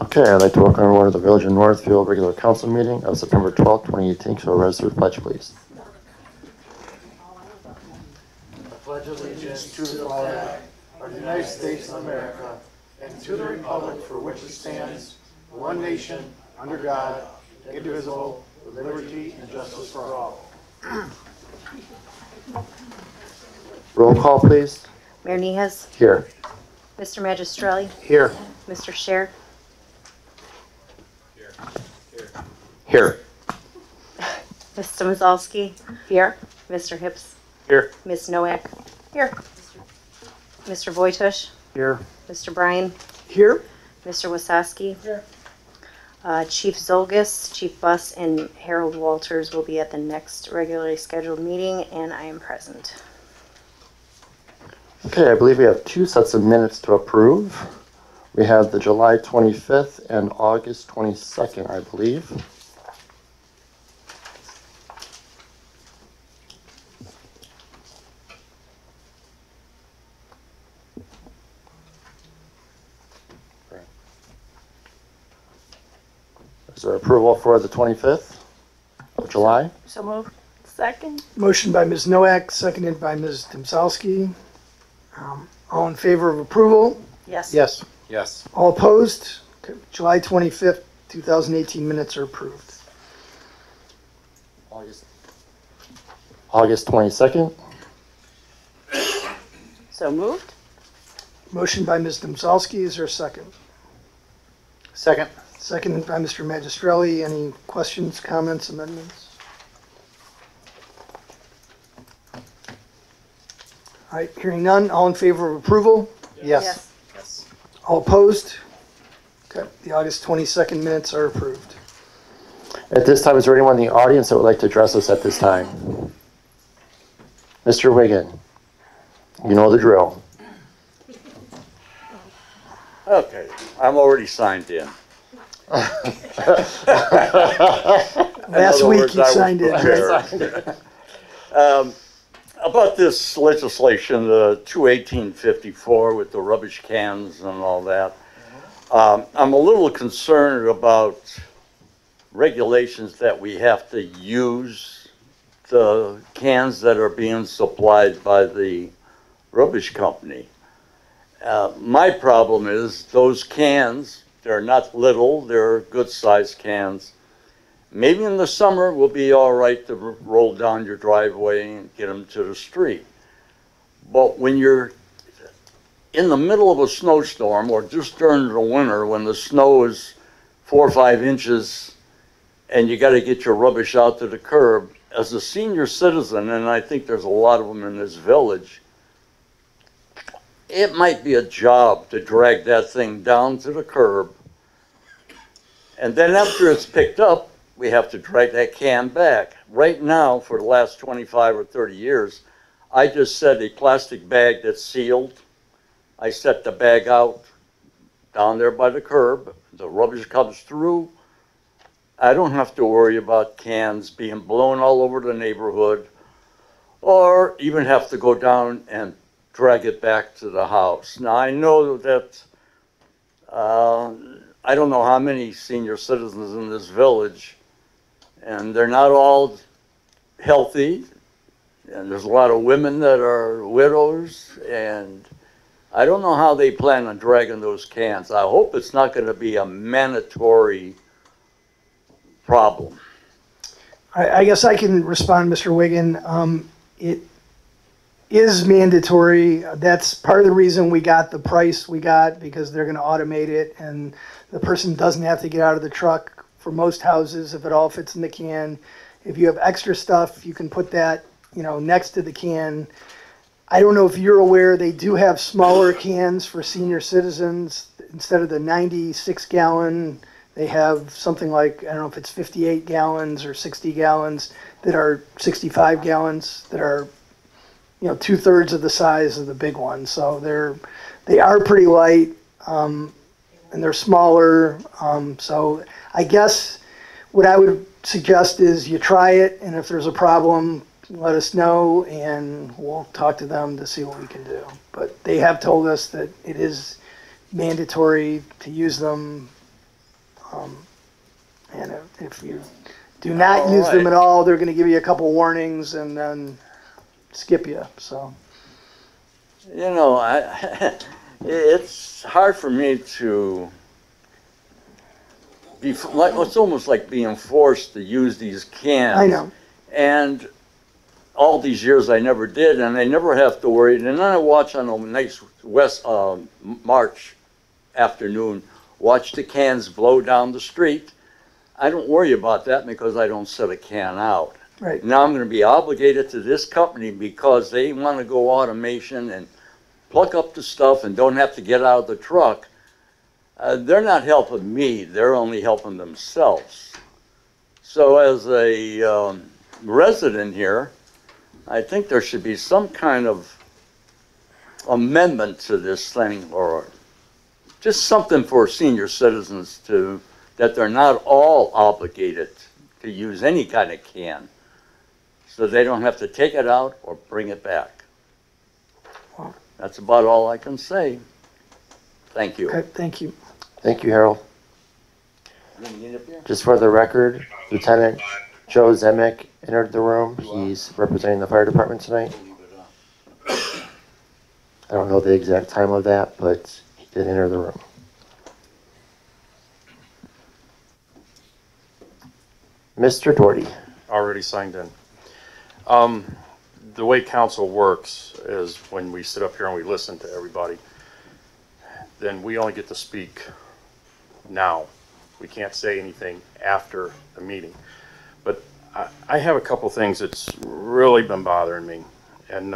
Okay, I'd like to welcome everyone to the Village of Northfield regular council meeting of September 12th, 2018. So rise to the pledge, please. I pledge allegiance to the flag of the United States of America and to the republic for which it stands, one nation, under God, indivisible, with liberty and justice for all. Roll call, please. Mayor Niehaus. Here. Mr. Magistrelli. Here. Mr. Scher. Here. Ms. Tomaszalski. Here. Mr. Hips. Here. Ms. Nowak. Here. Mr. Wojtusz. Here. Mr. Bryan. Here. Mr. Wasaski. Here. Chief Zolgis, Chief Buss, and Harold Walters will be at the next regularly scheduled meeting, and I am present. Okay, I believe we have two sets of minutes to approve. We have the July 25th and August 22nd, I believe. Is there approval for the 25th of July? So moved. Second. Motion by Ms. Nowak, seconded by Ms. Tomaszalski. All in favor of approval? Yes. Yes. Yes. All opposed? Okay. July 25th, 2018 minutes are approved. August 22nd. So moved. Motion by Ms. Tomaszalski, is there a second? Second. Seconded by Mr. Magistrelli. Any questions, comments, amendments? All right, hearing none, all in favor of approval? Yes. All opposed? Okay, the August 22nd minutes are approved. At this time, is there anyone in the audience that would like to address us at this time? Mr. Wiggin, you know the drill. Okay, I'm already signed in. Last week you signed in. About this legislation, the 21854 with the rubbish cans and all that, I'm a little concerned about regulations that we have to use the cans that are being supplied by the rubbish company. My problem is those cans, they're not little, they're good-sized cans. Maybe in the summer will be all right to roll down your driveway and get them to the street. But when you're in the middle of a snowstorm or just during the winter when the snow is 4 or 5 inches and you got to get your rubbish out to the curb, as a senior citizen, and I think there's a lot of them in this village, it might be a job to drag that thing down to the curb. And then after it's picked up, we have to drag that can back. Right now, for the last 25 or 30 years, I just set a plastic bag that's sealed. I set the bag out down there by the curb. The rubbish comes through. I don't have to worry about cans being blown all over the neighborhood or even have to go down and drag it back to the house. Now, I know that I don't know how many senior citizens in this village, and they're not all healthy, and there's a lot of women that are widows, and I don't know how they plan on dragging those cans. I hope it's not going to be a mandatory problem. I guess I can respond, Mr. Wiggin. It is mandatory. That's part of the reason we got the price we got, because they're going to automate it, and the person doesn't have to get out of the truck for most houses if it all fits in the can. If you have extra stuff, you can put that, next to the can. I don't know if you're aware, they do have smaller cans for senior citizens. Instead of the 96 gallon, they have something like, I don't know if it's 58 gallons or 60 gallons that are 65 gallons that are, 2/3 of the size of the big one. So they are pretty light, and they're smaller. So I guess what I would suggest is you try it, and if there's a problem, let us know, and we'll talk to them to see what we can do. But they have told us that it is mandatory to use them. And if you do not use them at all, they're going to give you a couple warnings and then skip you. So, You know, it's hard for me to be like, it's almost like being forced to use these cans. I know. And all these years I never did, and I never have to worry. And then I watch on a nice March afternoon, watch the cans blow down the street. I don't worry about that because I don't set a can out. Right. Now I'm going to be obligated to this company because they want to go automation and pluck up the stuff and don't have to get out of the truck. They're not helping me. They're only helping themselves. So as a resident here, I think there should be some kind of amendment to this thing, or just something for senior citizens to, that they're not all obligated to use any kind of can, so they don't have to take it out or bring it back. That's about all I can say. Thank you. Okay, thank you. Thank you, Harold. Just for the record, Lieutenant Joe Zemek entered the room. He's representing the fire department tonight. I don't know the exact time of that, but he did enter the room. Mr. Doherty. Already signed in. The way council works is when we sit up here and we listen to everybody, then we only get to speak now. We can't say anything after the meeting. But I have a couple things that's really been bothering me. And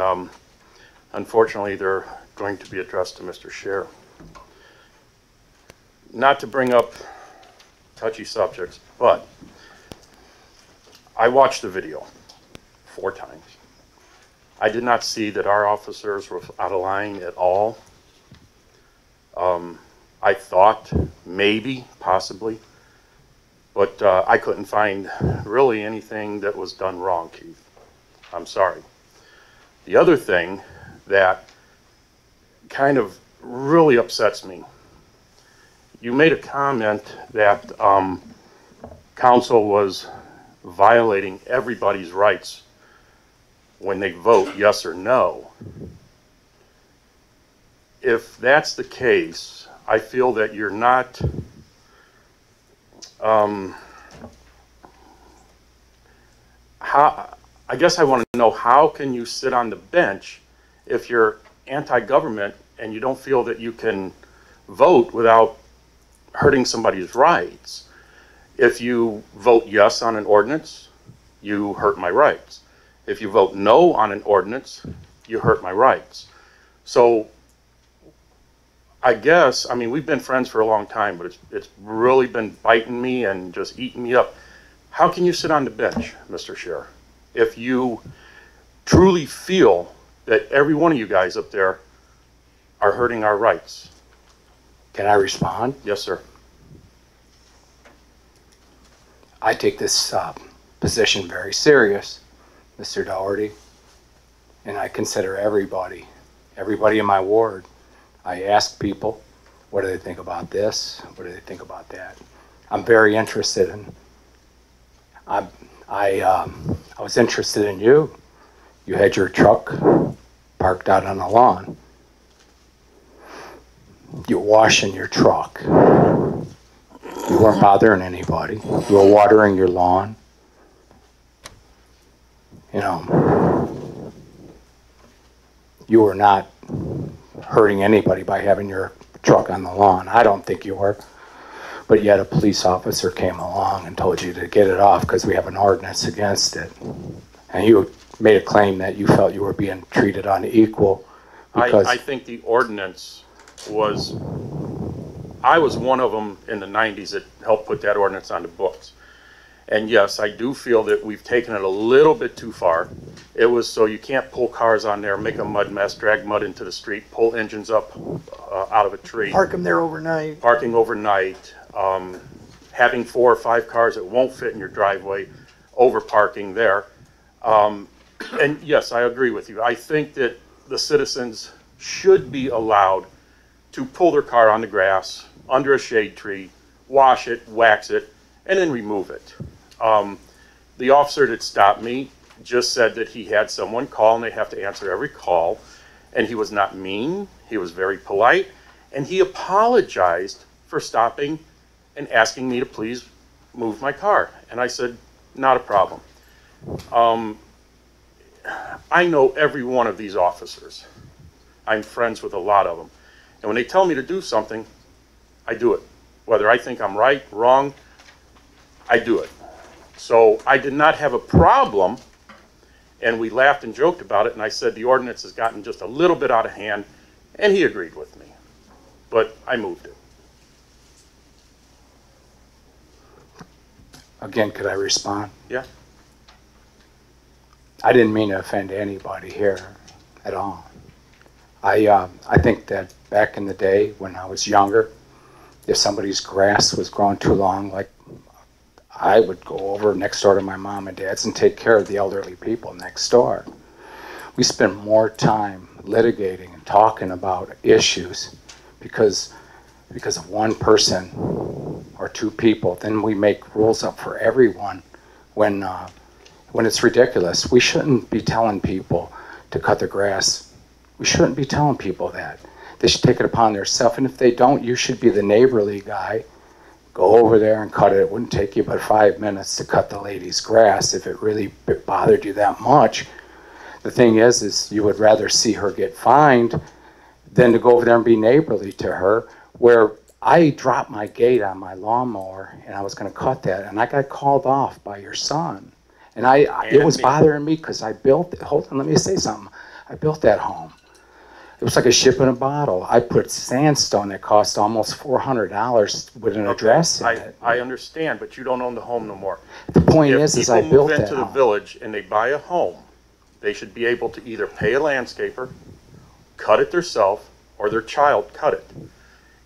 unfortunately, they're going to be addressed to Mr. Scher. Not to bring up touchy subjects, but I watched the video 4 times. I did not see that our officers were out of line at all. I thought maybe, possibly, but I couldn't find really anything that was done wrong, Keith. I'm sorry. The other thing that kind of really upsets me, you made a comment that council was violating everybody's rights when they vote yes or no. If that's the case, I feel that you're not I guess I want to know, how can you sit on the bench if you're anti-government and you don't feel that you can vote without hurting somebody's rights? If you vote yes on an ordinance, you hurt my rights. If you vote no on an ordinance, you hurt my rights. So I guess, I mean, we've been friends for a long time, but it's really been biting me and just eating me up. How can you sit on the bench, Mr. Scher, if you truly feel that every one of you guys up there are hurting our rights? Can I respond? Yes, sir. I take this position very serious, Mr. Doherty, and I consider everybody in my ward. I ask people, what do they think about this? What do they think about that? I'm very interested in, I was interested in you. You had your truck parked out on the lawn. You're washing your truck. You weren't bothering anybody. You were watering your lawn. You know, you were not hurting anybody by having your truck on the lawn. I don't think you were. But yet a police officer came along and told you to get it off because we have an ordinance against it. And you made a claim that you felt you were being treated unequal because... I think the ordinance was... I was one of them in the 90s that helped put that ordinance on the books. And yes, I do feel that we've taken it a little bit too far. It was so you can't pull cars on there, make a mud mess, drag mud into the street, pull engines up out of a tree. Park them there overnight. Parking overnight, having 4 or 5 cars that won't fit in your driveway, over parking there. And yes, I agree with you. I think that the citizens should be allowed to pull their car on the grass, under a shade tree, wash it, wax it, and then remove it. The officer that stopped me just said that he had someone call and they have to answer every call. And he was not mean, he was very polite, and he apologized for stopping and asking me to please move my car. And I said, not a problem. I know every one of these officers. I'm friends with a lot of them. And when they tell me to do something, I do it. Whether I think I'm right, wrong, I do it. So I did not have a problem, and we laughed and joked about it, and I said the ordinance has gotten just a little bit out of hand, and he agreed with me. But I moved it. Again, could I respond? Yeah? I didn't mean to offend anybody here at all. I think that back in the day when I was younger, if somebody's grass was growing too long, like I would go over next door to my mom and dad's and take care of the elderly people next door. We spend more time litigating and talking about issues because of one person or two people. Then we make rules up for everyone when it's ridiculous. We shouldn't be telling people to cut their grass. We shouldn't be telling people that. They should take it upon themselves, and if they don't, you should be the neighborly guy. Go over there and cut it. It wouldn't take you but 5 minutes to cut the lady's grass if it really bothered you that much. The thing is you would rather see her get fined than to go over there and be neighborly to her, where I dropped my gate on my lawnmower and I was going to cut that, and I got called off by your son. And it was bothering me because I built it. Hold on, let me say something. I built that home. It was like a ship in a bottle. I put sandstone that cost almost $400 with an address in it. I understand, but you don't own the home no more. The point is I built that If people move into the village and they buy a home, they should be able to either pay a landscaper, cut it themselves, or their child cut it.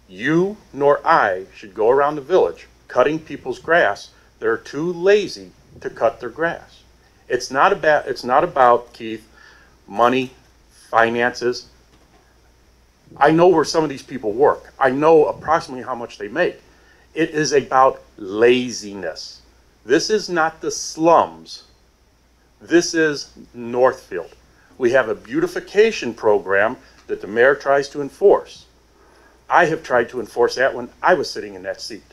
You nor I should go around the village cutting people's grass. They're too lazy to cut their grass. It's not about, Keith, money, finances. I know where some of these people work. I know approximately how much they make. It is about laziness. This is not the slums. This is Northfield. We have a beautification program that the mayor tries to enforce. I have tried to enforce that when I was sitting in that seat.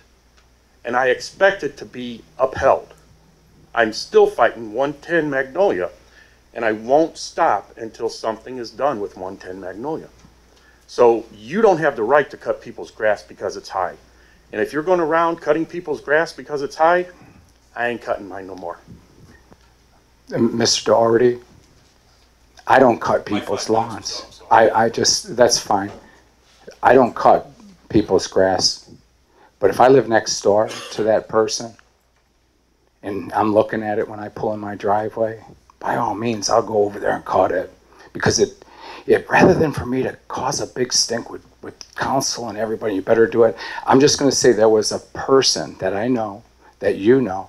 And I expect it to be upheld. I'm still fighting 110 Magnolia, and I won't stop until something is done with 110 Magnolia. So you don't have the right to cut people's grass because it's high. And if you're going around cutting people's grass because it's high, I ain't cutting mine no more. Mr. Doherty, I don't cut people's lawns. That's fine. I don't cut people's grass. But if I live next door to that person and I'm looking at it when I pull in my driveway, by all means, I'll go over there and cut it. Because it rather than for me to cause a big stink with council and everybody, you better do it. I'm just going to say there was a person that I know, that you know,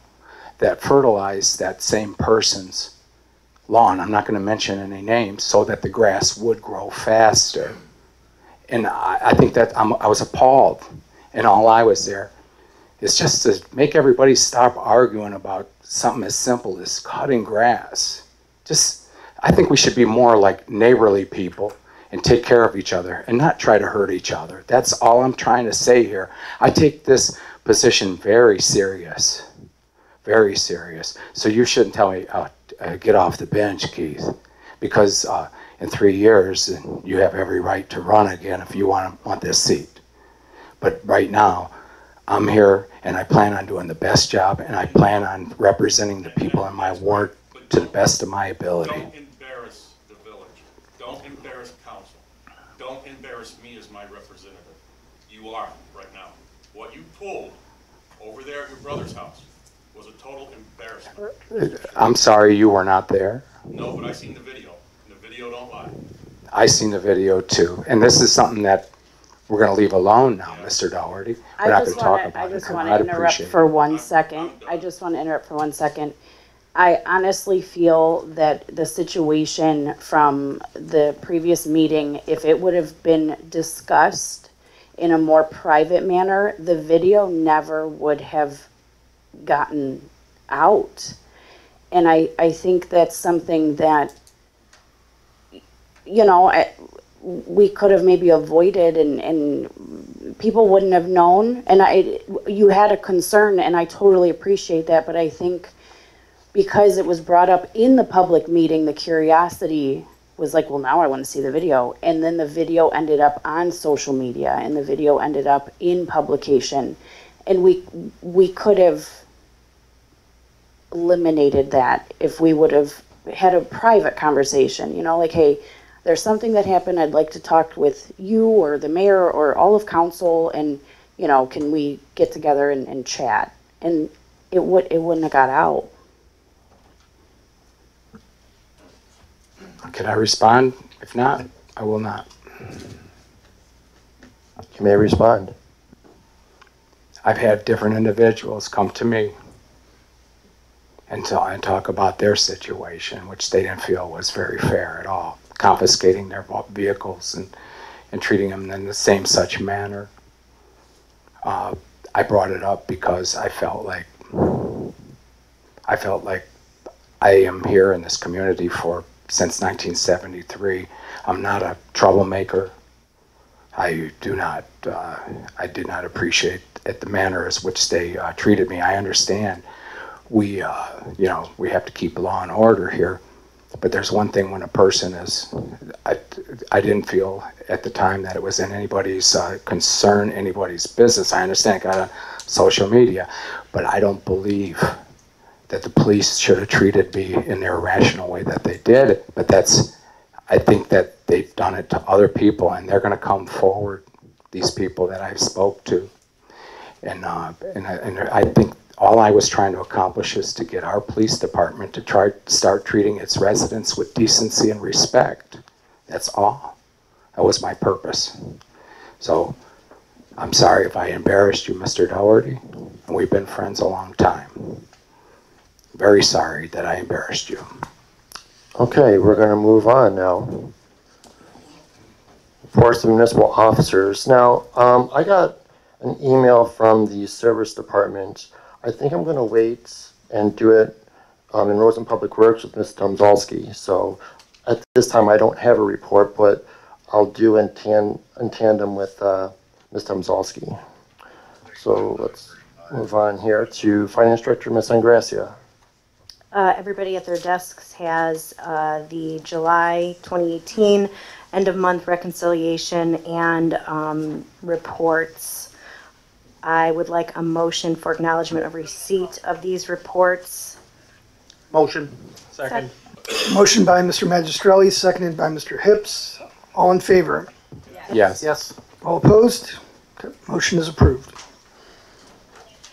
that fertilized that same person's lawn. I'm not going to mention any names, so that the grass would grow faster. And I think that I was appalled. And all I was there is just to make everybody stop arguing about something as simple as cutting grass. I think we should be more like neighborly people and take care of each other and not try to hurt each other. That's all I'm trying to say here. I take this position very serious, very serious. So you shouldn't tell me, get off the bench, Keith, because in 3 years you have every right to run again if you want this seat. But right now, I'm here and I plan on doing the best job, and I plan on representing the people in my ward to the best of my ability. Don't embarrass the village. Don't embarrass council. Don't embarrass me as my representative. You are right now. What you pulled over there at your brother's house was a total embarrassment. I'm sorry you were not there. No, but I seen the video, and the video don't lie. I seen the video too, and this is something that we're going to leave alone now, Mr. Doherty. We're not going to talk about it. I just want to interrupt for 1 second. I just want to interrupt for 1 second. I honestly feel that the situation from the previous meeting, if it would have been discussed in a more private manner, the video never would have gotten out. And I think that's something that, you know, we could have maybe avoided, and people wouldn't have known. And you had a concern, and I totally appreciate that, but I think because it was brought up in the public meeting, the curiosity was like, well, now I want to see the video. And then the video ended up on social media, and the video ended up in publication. And we could have eliminated that if we would have had a private conversation, you know, like, hey, there's something that happened. I'd like to talk with you or the mayor or all of council, and, you know, can we get together and chat? And it wouldn't have got out. Can I respond? If not, I will not. You may respond. I've had different individuals come to me and talk about their situation, which they didn't feel was very fair at all, confiscating their vehicles and treating them in the same such manner. I brought it up because I felt like I am here in this community since 1973. I'm not a troublemaker. I did not appreciate the manner as which they treated me. I understand we have to keep law and order here, but there's one thing when a person is, I didn't feel at the time that it was in anybody's concern, anybody's business. I understand it got on social media, but I don't believe that the police should have treated me in their irrational way that they did. But I think that they've done it to other people, and they're going to come forward, these people that I've spoke to. And I think all I was trying to accomplish is to get our police department to start treating its residents with decency and respect. That's all. That was my purpose. So I'm sorry if I embarrassed you, Mr. Dougherty, and we've been friends a long time. Very sorry that I embarrassed you. Okay, we're going to move on now. Reports of municipal officers. Now, I got an email from the service department. I think I'm going to wait and do it in Rosen Public Works with Ms. Domzalski. So at this time, I don't have a report, but I'll do in tandem with Ms. Domzalski. So let's move on here to Finance Director, Ms. Ingracia. Everybody at their desks has the July 2018 end of month reconciliation and reports. I would like a motion for acknowledgement of receipt of these reports. Motion. Second. Motion by Mr. Magistrelli, seconded by Mr. Hips. All in favor? Yes. Yes. All opposed? Okay, motion is approved.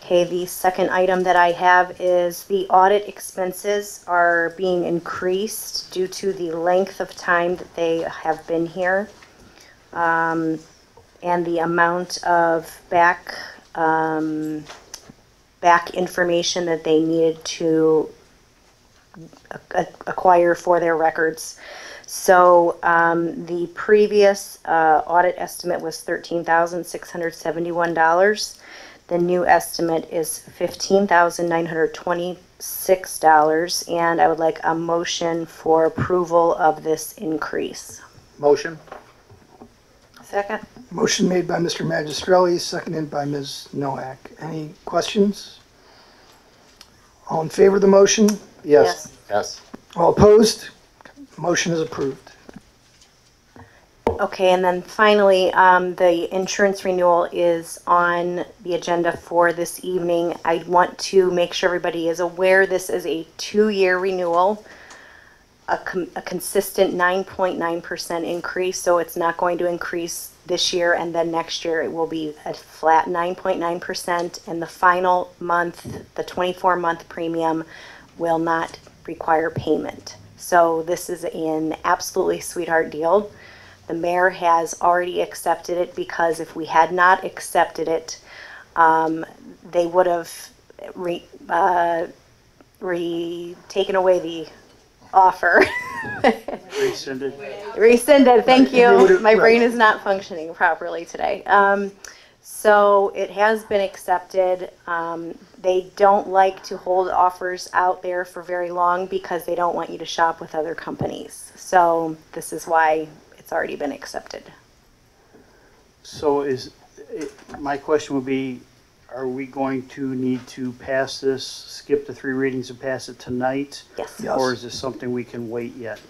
Okay, the second item that I have is the audit expenses are being increased due to the length of time that they have been here, and the amount of back information that they needed to acquire for their records. So the previous audit estimate was $13,671. The new estimate is $15,926, and I would like a motion for approval of this increase. Motion. Second. Motion made by Mr. Magistrelli, seconded by Ms. Noack. Any questions? All in favor of the motion? Yes. Yes. All opposed? Motion is approved. Okay, and then finally, the insurance renewal is on the agenda for this evening. I want to make sure everybody is aware this is a 2-year renewal, a consistent 9.9% increase, so it's not going to increase this year and then next year it will be a flat 9.9%, and the final month, the 24-month premium, will not require payment. So this is an absolutely sweetheart deal. The mayor has already accepted it, because if we had not accepted it, they would have taken away the offer. Rescinded. Rescinded, thank They would've- you. My brain right. is not functioning properly today. So it has been accepted. They don't like to hold offers out there for very long because they don't want you to shop with other companies. So this is why it's already been accepted. So my question would be, are we going to need to pass this, skip the 3 readings and pass it tonight? Yes, Yes. Or is this something we can wait yet?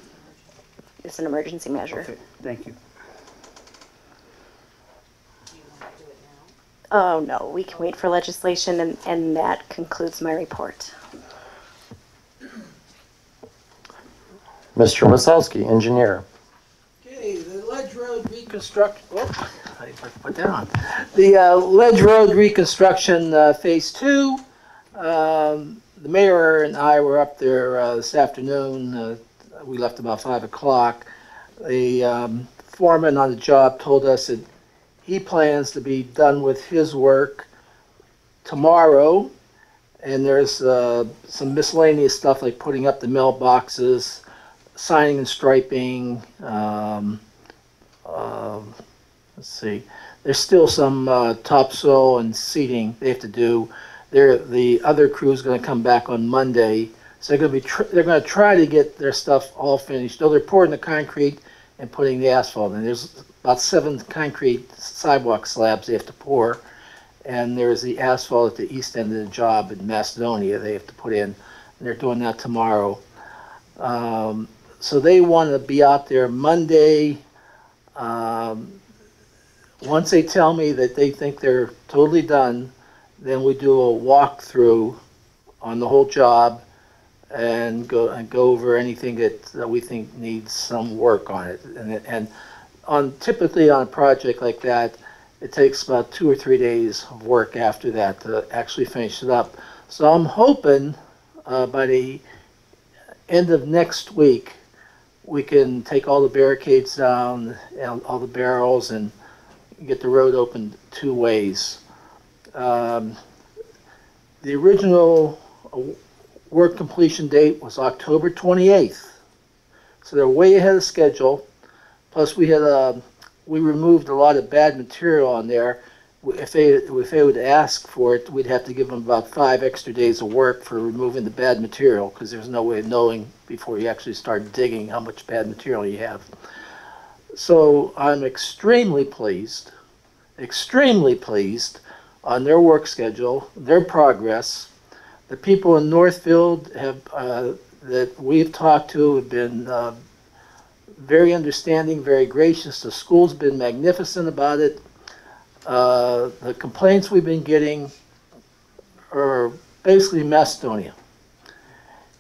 it's an emergency measure. Okay, thank you. Oh, no, we can wait for legislation, and that concludes my report. Mr. Masalski, engineer. Okay, the Ledge Road reconstruction, I put that on. The Ledge Road reconstruction, phase 2. The mayor and I were up there this afternoon. We left about 5 o'clock. The foreman on the job told us that he plans to be done with his work tomorrow. And there's some miscellaneous stuff like putting up the mailboxes, signing and striping. Let's see. There's still some topsoil and seeding they have to do. The other crew is going to come back on Monday, so they're going to try to get their stuff all finished. Though they're pouring the concrete and putting the asphalt in. There's about 7 concrete sidewalk slabs they have to pour, and there's the asphalt at the east end of the job in Macedonia they have to put in. And they're doing that tomorrow. So they want to be out there Monday. Once they tell me that they think they're totally done, then we do a walkthrough on the whole job and go over anything that we think needs some work on it. And typically on a project like that, it takes about 2 or 3 days of work after that to actually finish it up. So I'm hoping by the end of next week, we can take all the barricades down and all the barrels and get the road open 2 ways. The original work completion date was October 28th. So they're way ahead of schedule. Plus we removed a lot of bad material on there. If they would ask for it, we'd have to give them about 5 extra days of work for removing the bad material, because there's no way of knowing before you actually start digging how much bad material you have. So I'm extremely pleased on their work schedule, their progress. The people in Northfield that we've talked to have been very understanding, very gracious. The school's been magnificent about it. The complaints we've been getting are basically Macedonia.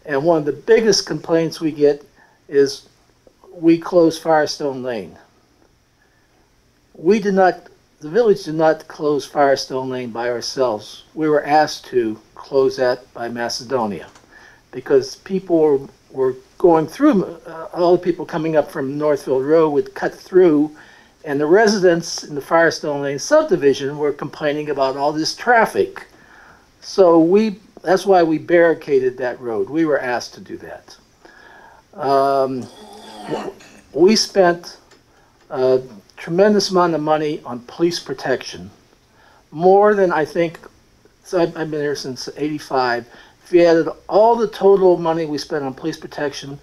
And one of the biggest complaints we get is we close Firestone Lane. The village did not close Firestone Lane by ourselves. We were asked to close that by Macedonia because people were going through, all the people coming up from Northfield Road would cut through, and the residents in the Firestone Lane subdivision were complaining about all this traffic. So that's why we barricaded that road. We were asked to do that. We spent a tremendous amount of money on police protection. More than I think, so I've been here since '85. If you added all the total money we spent on police protection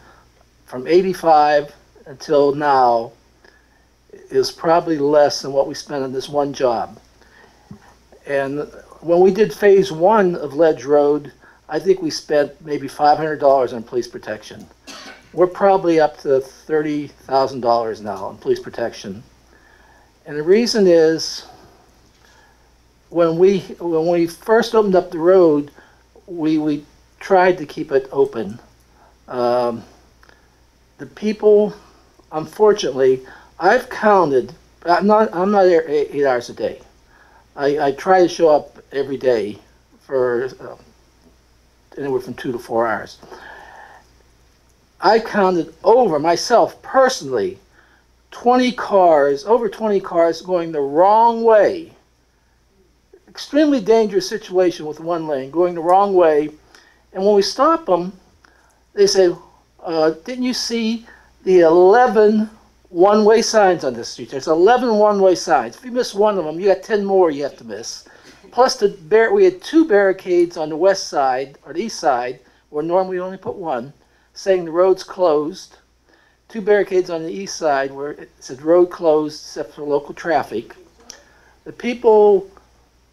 from '85 until now, is probably less than what we spent on this one job. And when we did phase 1 of Ledge Road, I think we spent maybe $500 on police protection. We're probably up to $30,000 now on police protection. And the reason is, when we first opened up the road, we tried to keep it open. The people, unfortunately, I've counted, I'm not there 8 hours a day. I try to show up every day for anywhere from 2 to 4 hours. I counted over, myself personally, over 20 cars going the wrong way. Extremely dangerous situation with one lane, going the wrong way. And when we stop them, they say, didn't you see the 11 one-way signs on the street? There's 11 one-way signs. If you miss one of them, you got 10 more you have to miss. Plus, we had 2 barricades on the west side, or the east side, where normally we only put 1, saying the road's closed. 2 barricades on the east side where it said road closed except for local traffic. The people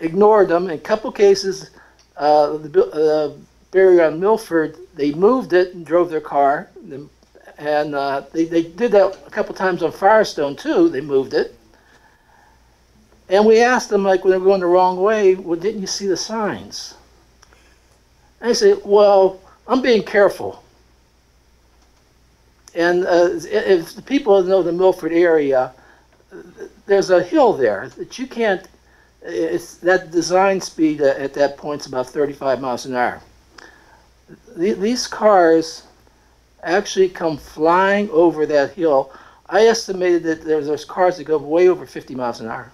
ignored them. In a couple cases, the barrier on Milford, they moved it and drove their car. And they did that a couple times on Firestone too. They moved it. And we asked them, like when they were going the wrong way, well, didn't you see the signs? And they said, well, I'm being careful. And if the people know the Milford area, there's a hill there that you can't, that design speed at that point is about 35 miles an hour. These cars actually come flying over that hill. I estimated that there's cars that go way over 50 miles an hour.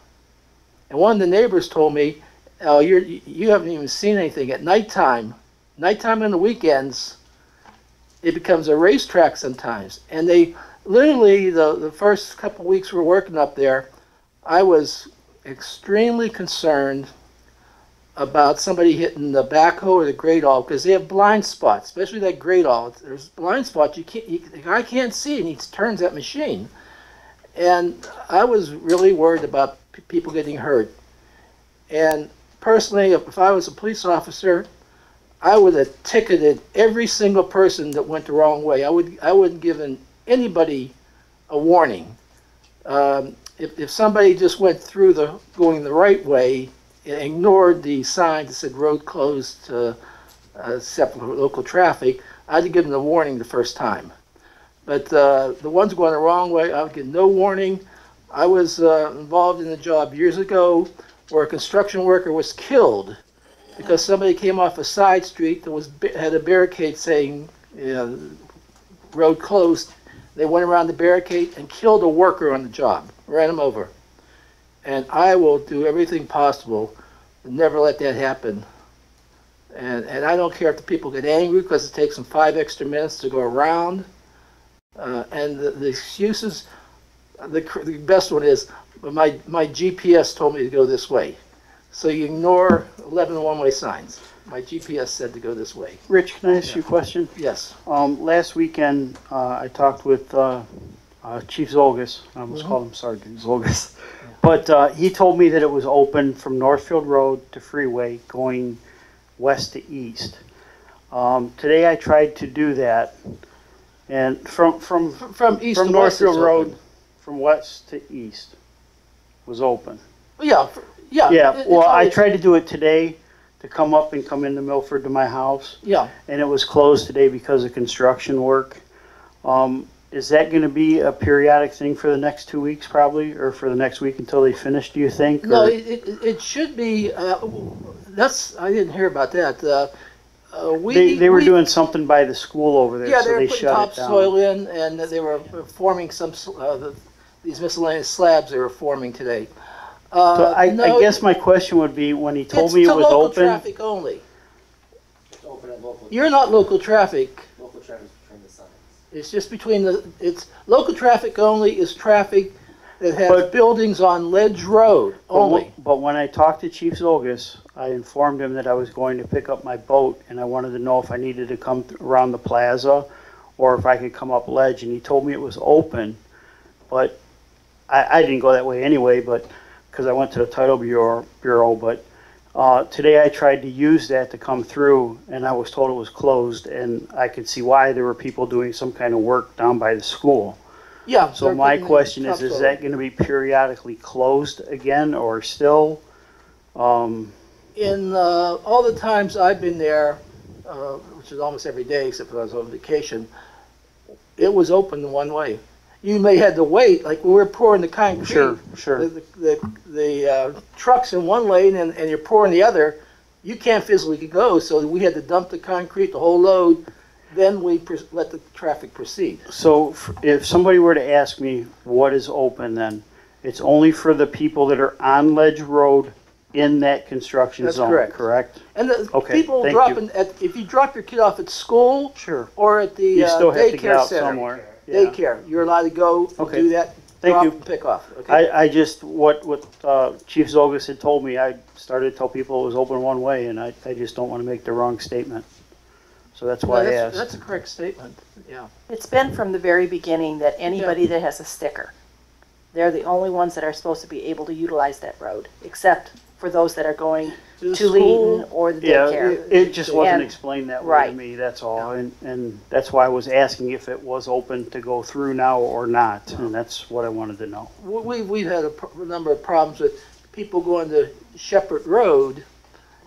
And one of the neighbors told me, oh, you haven't even seen anything. At nighttime on the weekends, it becomes a racetrack sometimes. And they literally, the first couple weeks we were working up there, I was extremely concerned about somebody hitting the backhoe or the great all, because they have blind spots, especially that great all. There's blind spots the guy can't see, and he turns that machine. And I was really worried about people getting hurt. And personally, if I was a police officer, I would have ticketed every single person that went the wrong way. I wouldn't give anybody a warning. If somebody just went through going the right way and ignored the sign that said road closed except for local traffic, I'd give them the warning the first time. But the ones going the wrong way, I would get no warning. I was involved in a job years ago where a construction worker was killed because somebody came off a side street that had a barricade saying, road closed. They went around the barricade and killed a worker on the job, ran him over. And I will do everything possible to never let that happen. And I don't care if the people get angry because it takes them 5 extra minutes to go around. And the excuses, the best one is, my GPS told me to go this way. So you ignore 11 one-way signs. My GPS said to go this way. Rich, can I ask you a question? Yes. Last weekend, I talked with Chief Zolgis. I almost called him Sergeant Zolgis. But he told me that it was open from Northfield Road to Freeway going west to east. Today I tried to do that, and from east from to Northfield west Road, from west to east, was open. Yeah, yeah. Yeah. Well, I tried to do it today to come up and come into Milford to my house. Yeah. And it was closed today because of construction work. Is that going to be a periodic thing for the next 2 weeks, probably, or for the next week until they finish? Do you think? No, or? it should be. I didn't hear about that. They were doing something by the school over there, yeah, so they were they putting shut it down. topsoil in, and they were forming some these miscellaneous slabs they were forming today. So I no, guess my question would be, when he told it's me it to was local open. traffic only. You're not local traffic. Local traffic between the signs. It's just between it's local traffic only is traffic that has But- buildings on Ledge Road only. But when I talked to Chief Zolgis, I informed him that I was going to pick up my boat, and I wanted to know if I needed to come around the plaza or if I could come up Ledge, and he told me it was open. But I didn't go that way anyway, but because I went to the Title Bureau. But today I tried to use that to come through, and I was told it was closed, and I could see why there were people doing some kind of work down by the school. Yeah. So they're my putting in question is topsoil. that going to be periodically closed again, or still? In all the times I've been there, which is almost every day except for I was on vacation, it was open one way. You may have to wait, like we were pouring the concrete. Sure. The truck's in one lane and you're pouring the other. You can't physically go, so we had to dump the concrete, the whole load. Then we let the traffic proceed. So if somebody were to ask me what is open, then it's only for the people that are on Ledge Road in that construction That's zone, correct. correct? And the Okay, people thank dropping, if you drop your kid off at school Sure. or at the You still have to get daycare out center, somewhere. Yeah. daycare, you're allowed to go and Okay. do that, Thank drop you. and pick off, okay? I just, what Chief Zolgis had told me, I started to tell people it was open one way, and I just don't want to make the wrong statement. So that's why I asked. That's a correct statement, yeah. It's been from the very beginning that anybody that has a sticker, they're the only ones that are supposed to be able to utilize that road, except for those that are going To the to school. Leeton or the Yeah, daycare. it just wasn't And- explained that way to right. me, that's all. And that's why I was asking if it was open to go through now or not, and that's what I wanted to know. We've had a number of problems with people going to Shepherd Road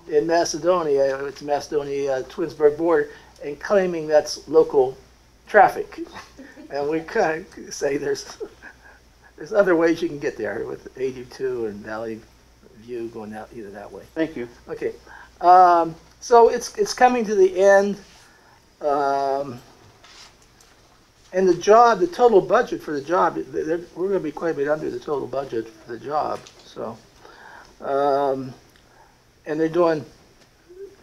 in Macedonia, it's Macedonia Twinsburg border, and claiming that's local traffic. And we kind of say there's other ways you can get there with 82 and Valley View going out either that way. Thank you. Okay, so it's coming to the end. And the job, the total budget for the job, we're going to be quite a bit under the total budget for the job. So, and they're doing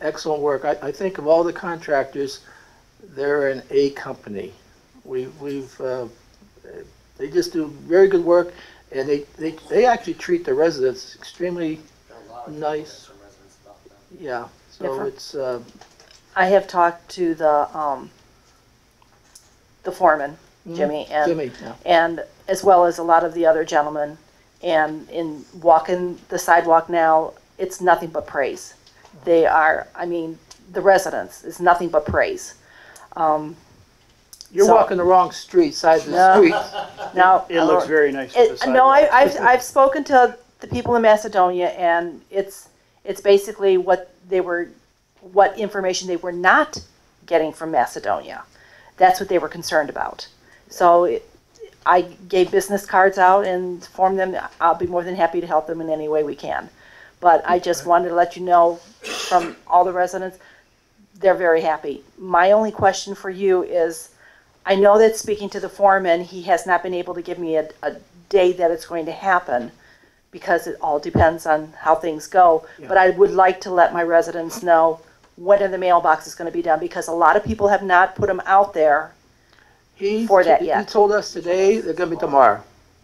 excellent work. I think of all the contractors, they're an A company. They just do very good work, and they actually treat the residents extremely nice. Yeah, so Different. it's I have talked to the foreman, Jimmy, and Jimmy. Yeah. and as well as a lot of the other gentlemen. And in walking the sidewalk now, it's nothing but praise. They are, I mean, the residents is nothing but praise. You're So- walking the wrong street, side of the No. street. Now, It looks very nice with the no, sidewalk. I've spoken to the people in Macedonia, and it's basically what information they were not getting from Macedonia. That's what they were concerned about. So I gave business cards out and informed them that I'll be more than happy to help them in any way we can. But I just wanted to let you know from all the residents, they're very happy. My only question for you is, I know that speaking to the foreman, he has not been able to give me a day that it's going to happen because it all depends on how things go. Yeah. But I would like to let my residents know when are the mailboxes going to be done, because a lot of people have not put them out there for that He yet. told us today they're going to be tomorrow.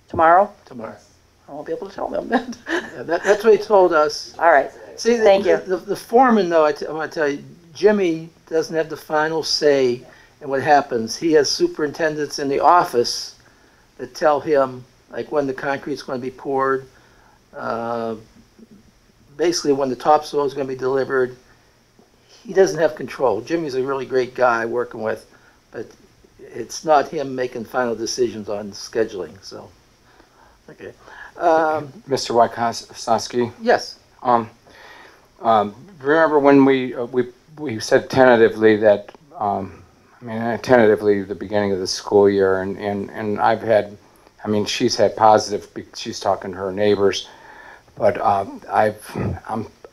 Tomorrow? Tomorrow. I won't be able to tell them that. Yeah, that's what he told us. All right. See, Thank you. The foreman, though, I want to tell you, Jimmy doesn't have the final say in what happens. He has superintendents in the office that tell him, like, when the concrete's going to be poured, basically when the topsoil is going to be delivered. He doesn't have control. Jimmy's a really great guy working with, but it's not him making final decisions on scheduling, so, okay. Mr. Wykosowski, Yes. remember when we said tentatively that, tentatively the beginning of the school year, and I've had, she's had positive, she's talking to her neighbors, but I've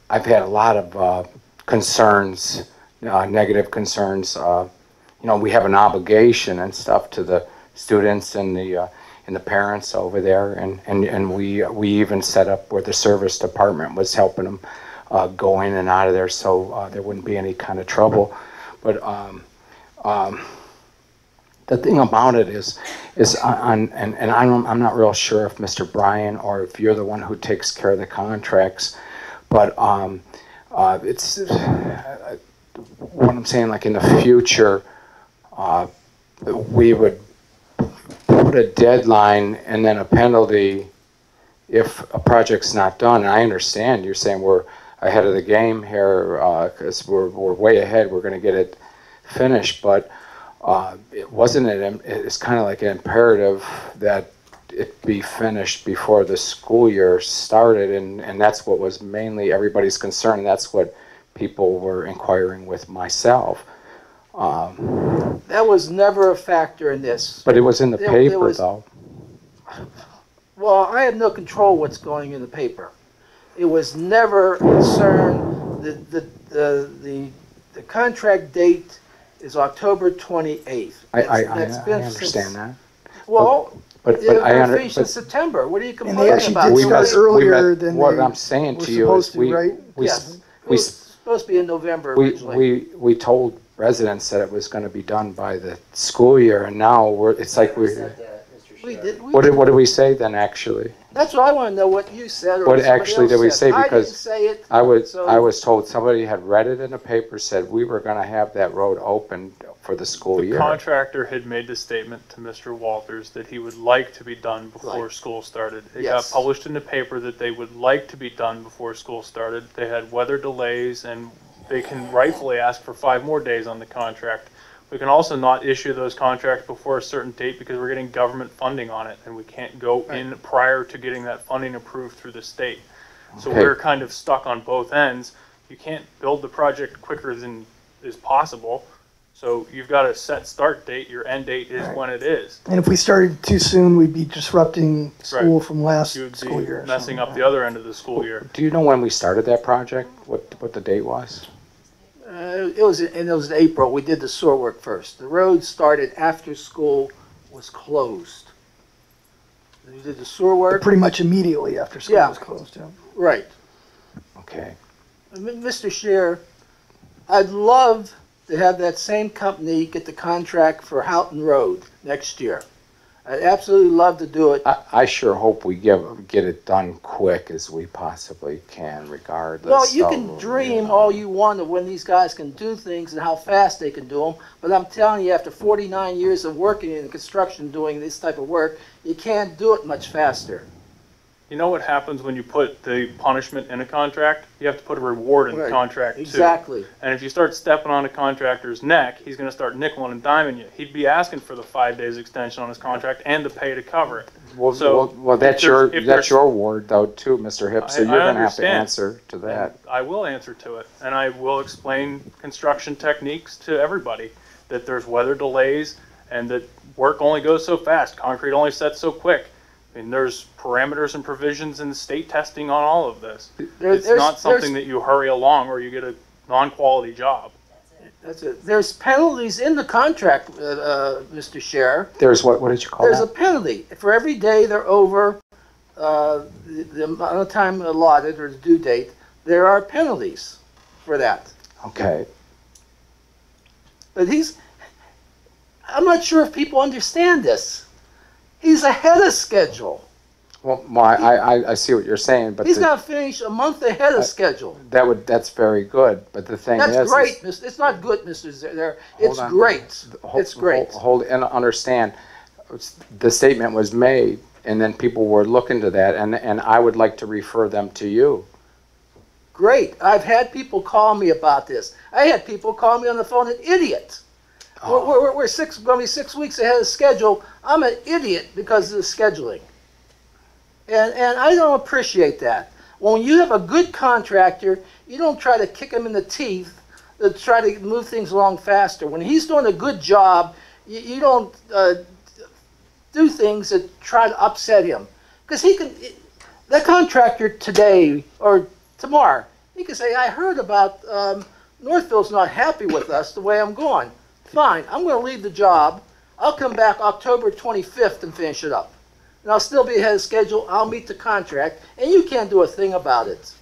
had a lot of concerns, negative concerns. We have an obligation and stuff to the students and the parents over there, and we even set up where the service department was helping them go in and out of there, so there wouldn't be any kind of trouble. But the thing about it is I'm not real sure if Mr. Bryan or if you're the one who takes care of the contracts, but it's what I'm saying, like in the future, we would put a deadline and then a penalty if a project's not done. And I understand you're saying we're ahead of the game here because we're way ahead. We're going to get it finished, but it's kind of like an imperative that it be finished before the school year started, and that's what was mainly everybody's concern, and that's what people were inquiring with myself. That was never a factor in this. But it was in the There paper, was- though. Well, I have no control what's going in the paper. It was never a concern. The contract date is October 28th. I That's been understand that. Well, But They're I gonna finish in but September. What are you And they complaining actually about? did we start must- earlier than what they I'm saying were to you is supposed to, right? we, Yeah, it we, was supposed to be in November originally. we told residents that it was going to be done by the school year, and now it's like we're, what did we say then, actually? That's what I want to know, what you said or What somebody actually else did we said. say? I didn't Because say it. I So- was told somebody had read it in the paper, said we were going to have that road open for the school The year. contractor had made the statement to Mr. Walters that he would like to be done before Right. school started. It Yes. got published in the paper that they would like to be done before school started. They had weather delays, and they can rightfully ask for 5 more days on the contract. We can also not issue those contracts before a certain date because we're getting government funding on it, and we can't go in prior to getting that funding approved through the state. So Okay. we're kind of stuck on both ends. You can't build the project quicker than is possible. So you've got a set start date, your end date is when it is. And if we started too soon, we'd be disrupting school from last You would school be year. messing up the other end of the school year. Do you know when we started that project? What the date was? It was in April. We did the sewer work first. The road started after school was closed. We did the sewer work. Pretty much immediately after school Yeah. was closed, yeah. Right. Okay. Mr. Scheer, I'd love to have that same company get the contract for Houghton Road next year. I'd absolutely love to do it. I sure hope we get it done quick as we possibly can, regardless. Well, you of, can dream all you want of when these guys can do things and how fast they can do them, but I'm telling you, after 49 years of working in construction doing this type of work, you can't do it much faster. You know what happens when you put the punishment in a contract? You have to put a reward in the Right. contract too. Exactly. And if you start stepping on a contractor's neck, he's gonna start nickel and diming you. He'd be asking for the 5 days extension on his contract and the pay to cover it. Well, So, well, that's if there's- that's your word though too, Mr. Hip. So I you're going to have to understand. answer to that. I will answer to it, and I will explain construction techniques to everybody, that there's weather delays and that work only goes so fast, concrete only sets so quick. I mean, there's parameters and provisions in state testing on all of this. It's not something that you hurry along or you get a non-quality job. That's it. There's penalties in the contract, Mr. Scheer. There's what did you call There's a that? penalty. For every day they're over the amount of time allotted or the due date, there are penalties for that. Okay. But I'm not sure if people understand this. He's ahead of schedule. Well, I see what you're saying, but He's going to finish a month ahead of schedule. that's very good. But the thing That's is, great. It's not good, Mr. Zer. It's on. great. It's great. Hold and understand, the statement was made, and then people were looking to that, and I would like to refer them to you. Great. I've had people call me about this. I had people call me on the phone an idiot. We're going to be 6 weeks ahead of schedule. I'm an idiot because of the scheduling. And I don't appreciate that. When you have a good contractor, you don't try to kick him in the teeth to try to move things along faster. When he's doing a good job, you don't do things that try to upset him. Because that contractor today or tomorrow, he can say, I heard about Northfield's not happy with us the way I'm going. Fine, I'm going to leave the job. I'll come back October 25th and finish it up. And I'll still be ahead of schedule. I'll meet the contract, and you can't do a thing about it.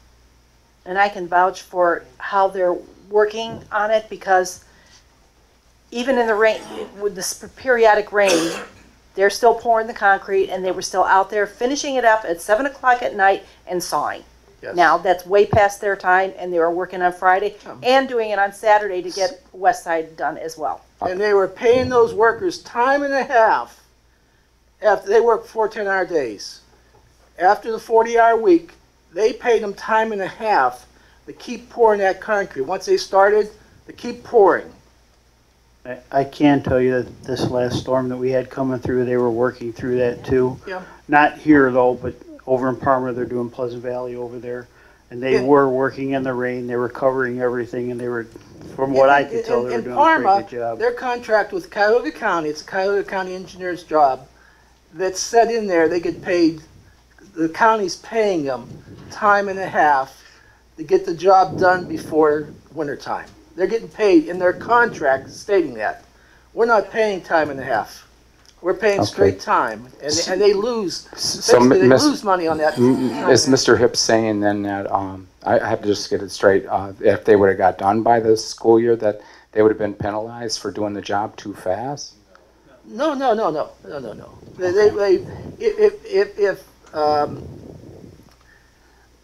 And I can vouch for how they're working on it, because even in the rain, with this periodic rain, they're still pouring the concrete, and they were still out there finishing it up at 7 o'clock at night and sawing. Yes. Now, that's way past their time, and they were working on Friday and doing it on Saturday to get West Side done as well. And they were paying those workers time and a half after they worked 4 10-hour days. After the 40-hour week, they paid them time and a half to keep pouring that concrete. Once they started, to keep pouring. I can tell you that this last storm that we had coming through, they were working through that too. Yeah. Not here though, but over in Parma, they're doing Pleasant Valley over there. And they were working in the rain, they were covering everything, and they were, from what I could tell, they were In doing a Parma, pretty good job. their contract with Cuyahoga County, it's a Cuyahoga County engineer's job, that's set in there, they get paid, the county's paying them time and a half to get the job done before wintertime. They're getting paid in their contract stating that. We're not paying time and a half. We're paying Okay. straight time, and they lose, So, basically, they Miss- lose money on that. time. Is Mr. Hipp saying then that, I have to just get it straight, if they would have got done by this school year, that they would have been penalized for doing the job too fast? No.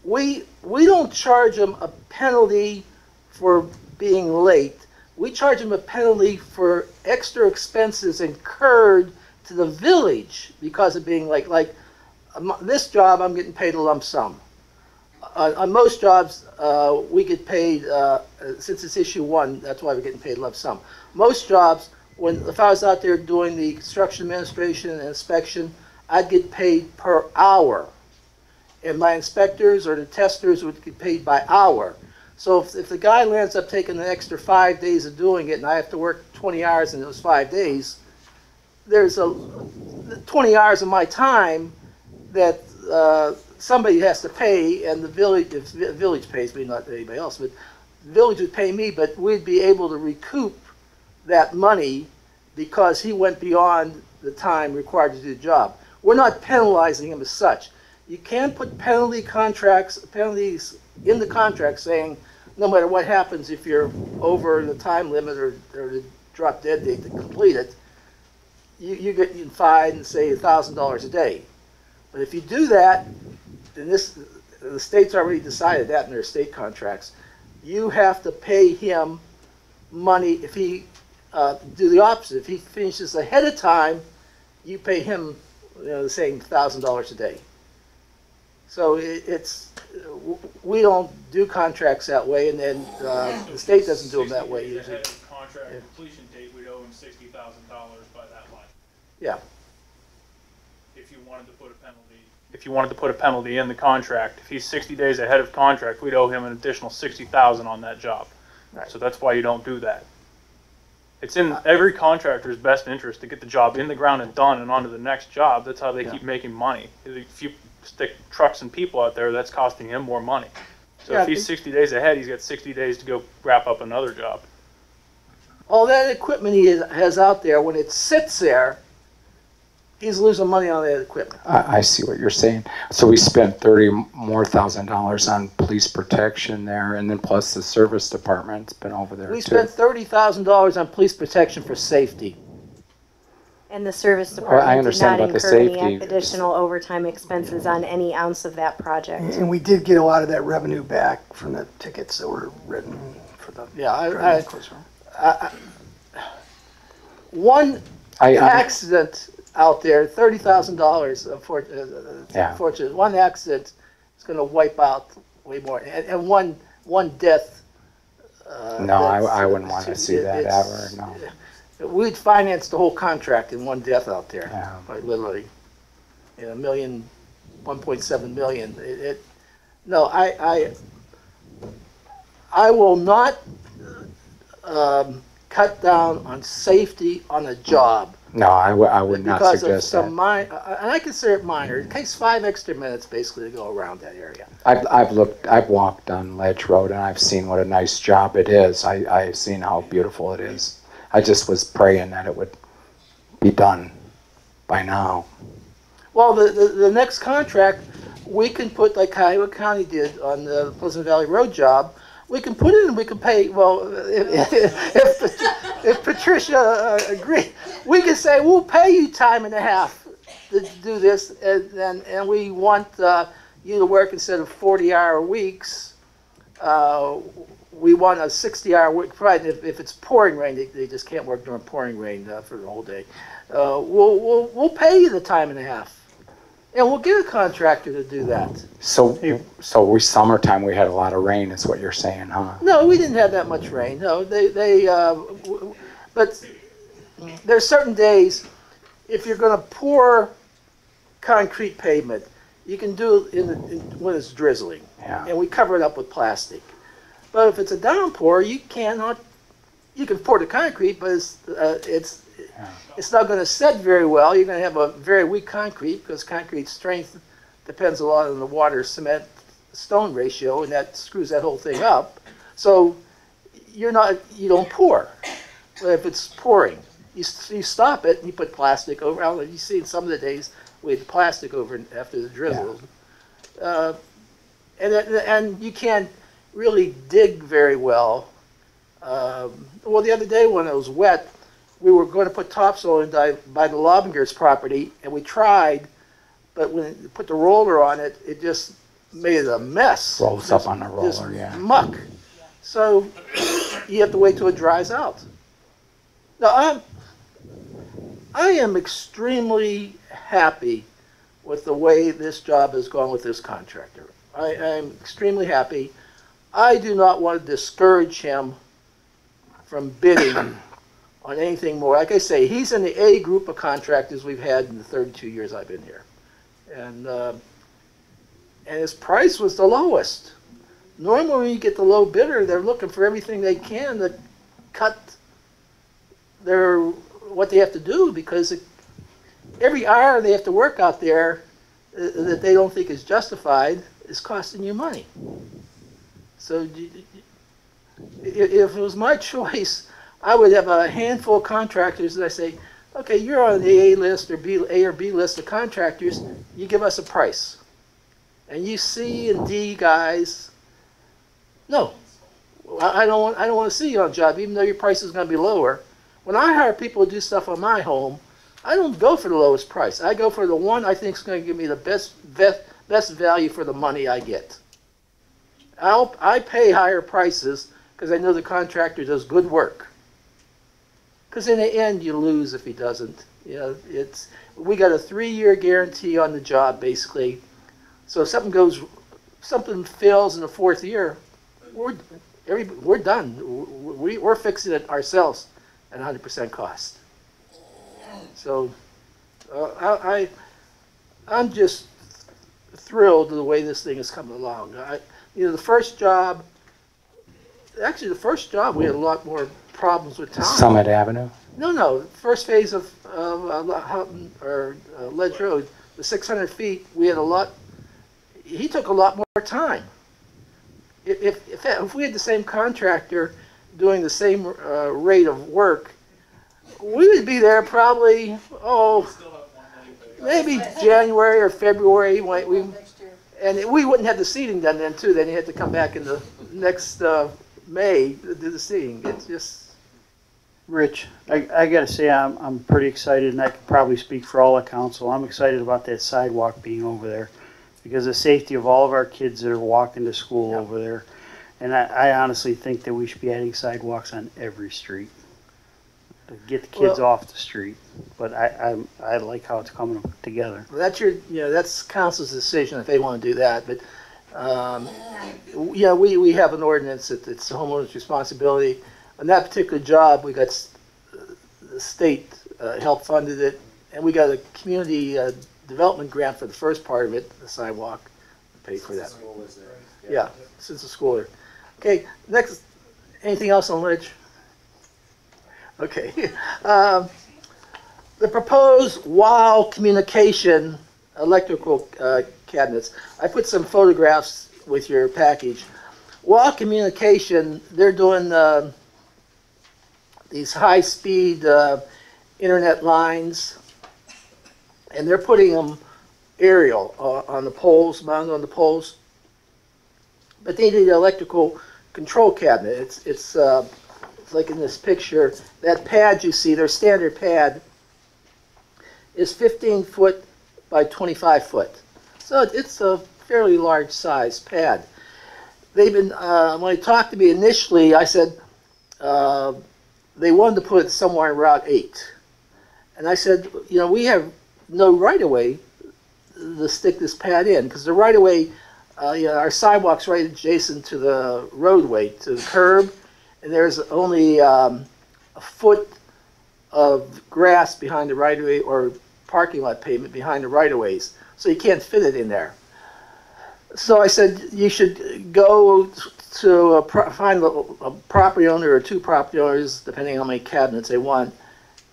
We don't charge them a penalty for being late. We charge them a penalty for extra expenses incurred to the village because of being late. Like this job, I'm getting paid a lump sum. On most jobs, we get paid, since it's issue 1, that's why we're getting paid lump sum. Most jobs, if I was out there doing the construction administration and inspection, I'd get paid per hour. And my inspectors or the testers would get paid by hour. So if the guy lands up taking an extra 5 days of doing it and I have to work 20 hours in those 5 days, there's 20 hours of my time that somebody has to pay, and the village pays me, not anybody else, but the village would pay me, but we'd be able to recoup that money because he went beyond the time required to do the job. We're not penalizing him as such. You can put penalties in the contract saying, no matter what happens, if you're over the time limit or the drop dead date to complete it, you get fined and say $1,000 a day. But if you do that, and the state's already decided that in their state contracts, you have to pay him money if he do the opposite. If he finishes ahead of time, you pay him the same $1,000 a day. So we don't do contracts that way, and then the state doesn't do them that way usually. Ahead of contract completion date, we'd owe him $60,000 by that line. Yeah. If you wanted to put a penalty. If you wanted to put a penalty in the contract, if he's 60 days ahead of contract, we'd owe him an additional $60,000 on that job. Right. So that's why you don't do that. It's in every contractor's best interest to get the job in the ground and done and on to the next job. That's how they keep making money. If you stick trucks and people out there, that's costing him more money. So if he's 60 days ahead, he's got 60 days to go wrap up another job. All that equipment he has out there, when it sits there, he's losing money on that equipment. I see what you're saying. So we spent $30,000 more on police protection there, and then plus the service department's been over there too. We spent $30,000 on police protection for safety. And the service I department did understand not about the incur any safety. additional overtime expenses on any ounce of that project. And we did get a lot of that revenue back from the tickets that were written for the. Yeah, one accident out there, $30,000. Unfortunately, one accident is going to wipe out way more, and one death. No, I wouldn't want to see that ever. No. We'd finance the whole contract in one death out there, Yeah. like literally, $1.7 million. No, I will not cut down on safety on a job. No, I would not Because of suggest some that. and I consider it minor. It takes 5 extra minutes basically to go around that area. I've walked on Ledge Road and I've seen what a nice job it is. I've seen how beautiful it is. I just was praying that it would be done by now. Well, the next contract, we can put, like Iowa County did on the Pleasant Valley Road job, we can put it and we can pay, well, if Patricia agreed, we can say, we'll pay you time and a half to do this, and we want you to work instead of 40-hour weeks. We want a 60-hour week. Right? If it's pouring rain, they just can't work during pouring rain for the whole day. We'll pay you the time and a half, and we'll get a contractor to do that. So summertime we had a lot of rain, is what you're saying, huh? No, we didn't have that much rain. No, but there's certain days, if you're going to pour concrete pavement, you can do it when it's drizzling, and we cover it up with plastic. But if it's a downpour, you can pour the concrete, but it's not going to set very well. You're going to have a very weak concrete because concrete strength depends a lot on the water cement stone ratio, and that screws that whole thing up. So you don't pour if it's pouring. you stop it and you put plastic over. I don't know, you see in some of the days we had plastic over it after the drizzle. Yeah. And you can't really dig very well. Well, the other day when it was wet, we were going to put topsoil in by the Lobinger's property, and we tried, but when you put the roller on it, it just made it a mess. Rolls up on the roller, yeah. Muck. So you have to wait till it dries out. Now, I am extremely happy with the way this job has gone with this contractor. I'm extremely happy. I do not want to discourage him from bidding on anything more. Like I say, he's in the A group of contractors we've had in the 32 years I've been here. And his price was the lowest. Normally when you get the low bidder, they're looking for everything they can to cut what they have to do, because every hour they have to work out there that they don't think is justified is costing you money. So if it was my choice, I would have a handful of contractors that I say, okay, you're on the A list or A or B list of contractors, you give us a price. And you C and D guys, no, I don't want to see you on a job, even though your price is going to be lower. When I hire people to do stuff on my home, I don't go for the lowest price. I go for the one I think is going to give me the best value for the money I get. I pay higher prices because I know the contractor does good work. Because in the end, you lose if he doesn't. You know, we got a 3-year guarantee on the job, basically. So if something fails in the 4th year, we're done. We're fixing it ourselves at 100% cost. So I'm just thrilled with the way this thing is coming along. The first job we had a lot more problems with time. Summit Avenue? No. First phase of Ledge Road, the 600 feet, we had he took a lot more time. If we had the same contractor doing the same rate of work, we would be there probably, maybe January or February. And we wouldn't have the seeding done then, too. Then you had to come back in the next May to do the seeding. It's just... Rich, I got to say I'm pretty excited, and I could probably speak for all the council. I'm excited about that sidewalk being over there, because the safety of all of our kids that are walking to school over there. And I honestly think that we should be adding sidewalks on every street to get the kids off the street. But I like how it's coming together. That's council's decision if they want to do that. But we have an ordinance that it's the homeowner's responsibility. On that particular job, we got the state help funded it, and we got a community development grant for the first part of it, the sidewalk, paid for that. Yeah, since the school there. Okay, next, anything else on Ledge? Okay. The proposed WOW communication electrical cabinets. I put some photographs with your package. WOW communication, they're doing these high-speed internet lines, and they're putting them aerial on the poles, mounted on the poles. But they need an electrical control cabinet. It's like in this picture. That pad you see, their standard pad, is 15 foot by 25 foot. So it's a fairly large size pad. They've been, when they talked to me initially, I said they wanted to put it somewhere in Route 8. And I said, we have no right-of-way to stick this pad in, because the right-of-way, our sidewalk's right adjacent to the roadway, to the curb, and there's only a foot of grass behind the right-of-way or parking lot pavement behind the right-of-ways, so you can't fit it in there. So I said you should go to find a property owner or 2 property owners, depending on how many cabinets they want,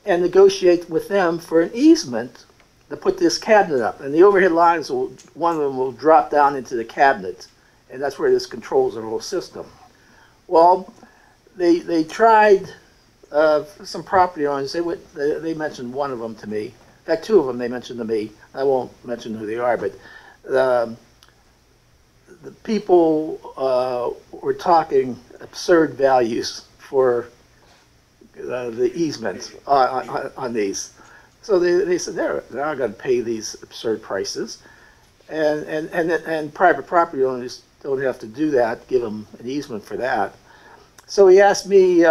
and negotiate with them for an easement to put this cabinet up. And the overhead lines, one of them will drop down into the cabinet, and that's where this controls the whole system. Well, they tried some property owners, they mentioned one of them to me. In fact, two of them they mentioned to me. I won't mention who they are, but the people were talking absurd values for the easements on these. So they said they're not going to pay these absurd prices, and private property owners don't have to do that, give them an easement for that. So he asked me,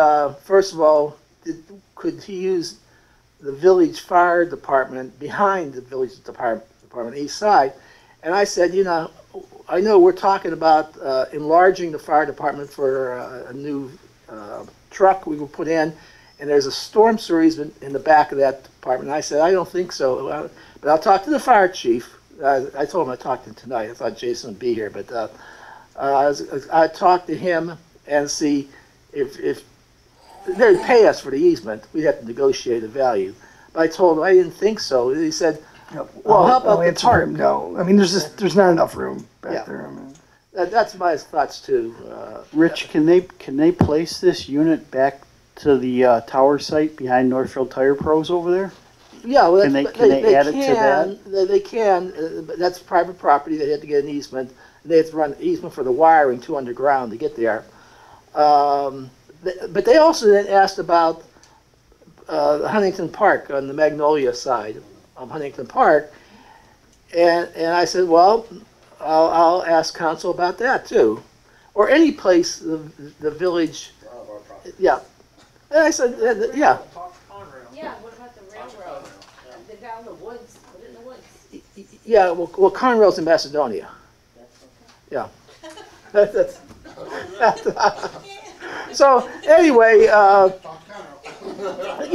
first of all, could he use the village fire department behind the village department east side? And I said, you know, I know we're talking about enlarging the fire department for a new truck we will put in, and there's a storm sewer easement in the back of that department. And I said, I don't think so, but I'll talk to the fire chief. I told him I'd talk to him tonight. I thought Jason would be here, but I talked to him and see if they'd pay us for the easement. We'd have to negotiate a value. But I told him I didn't think so. He said, well, how about the park? No, I mean, there's not enough room back there. I mean. That's my thoughts too. Rich, can they place this unit back to the tower site behind Northfield Tire Pros over there? Yeah, well, can they add it to that? They can, but that's private property. They have to get an easement. They have to run an easement for the wiring to underground to get there. But they also then asked about Huntington Park on the Magnolia side of Huntington Park, and I said, well, I'll ask council about that too, or any place the village. Yeah, and I said, yeah. Yeah, what about the railroad? They're down the woods, put it in the woods. Yeah, well Conrail's in Macedonia. Yeah. That's so anyway, yeah,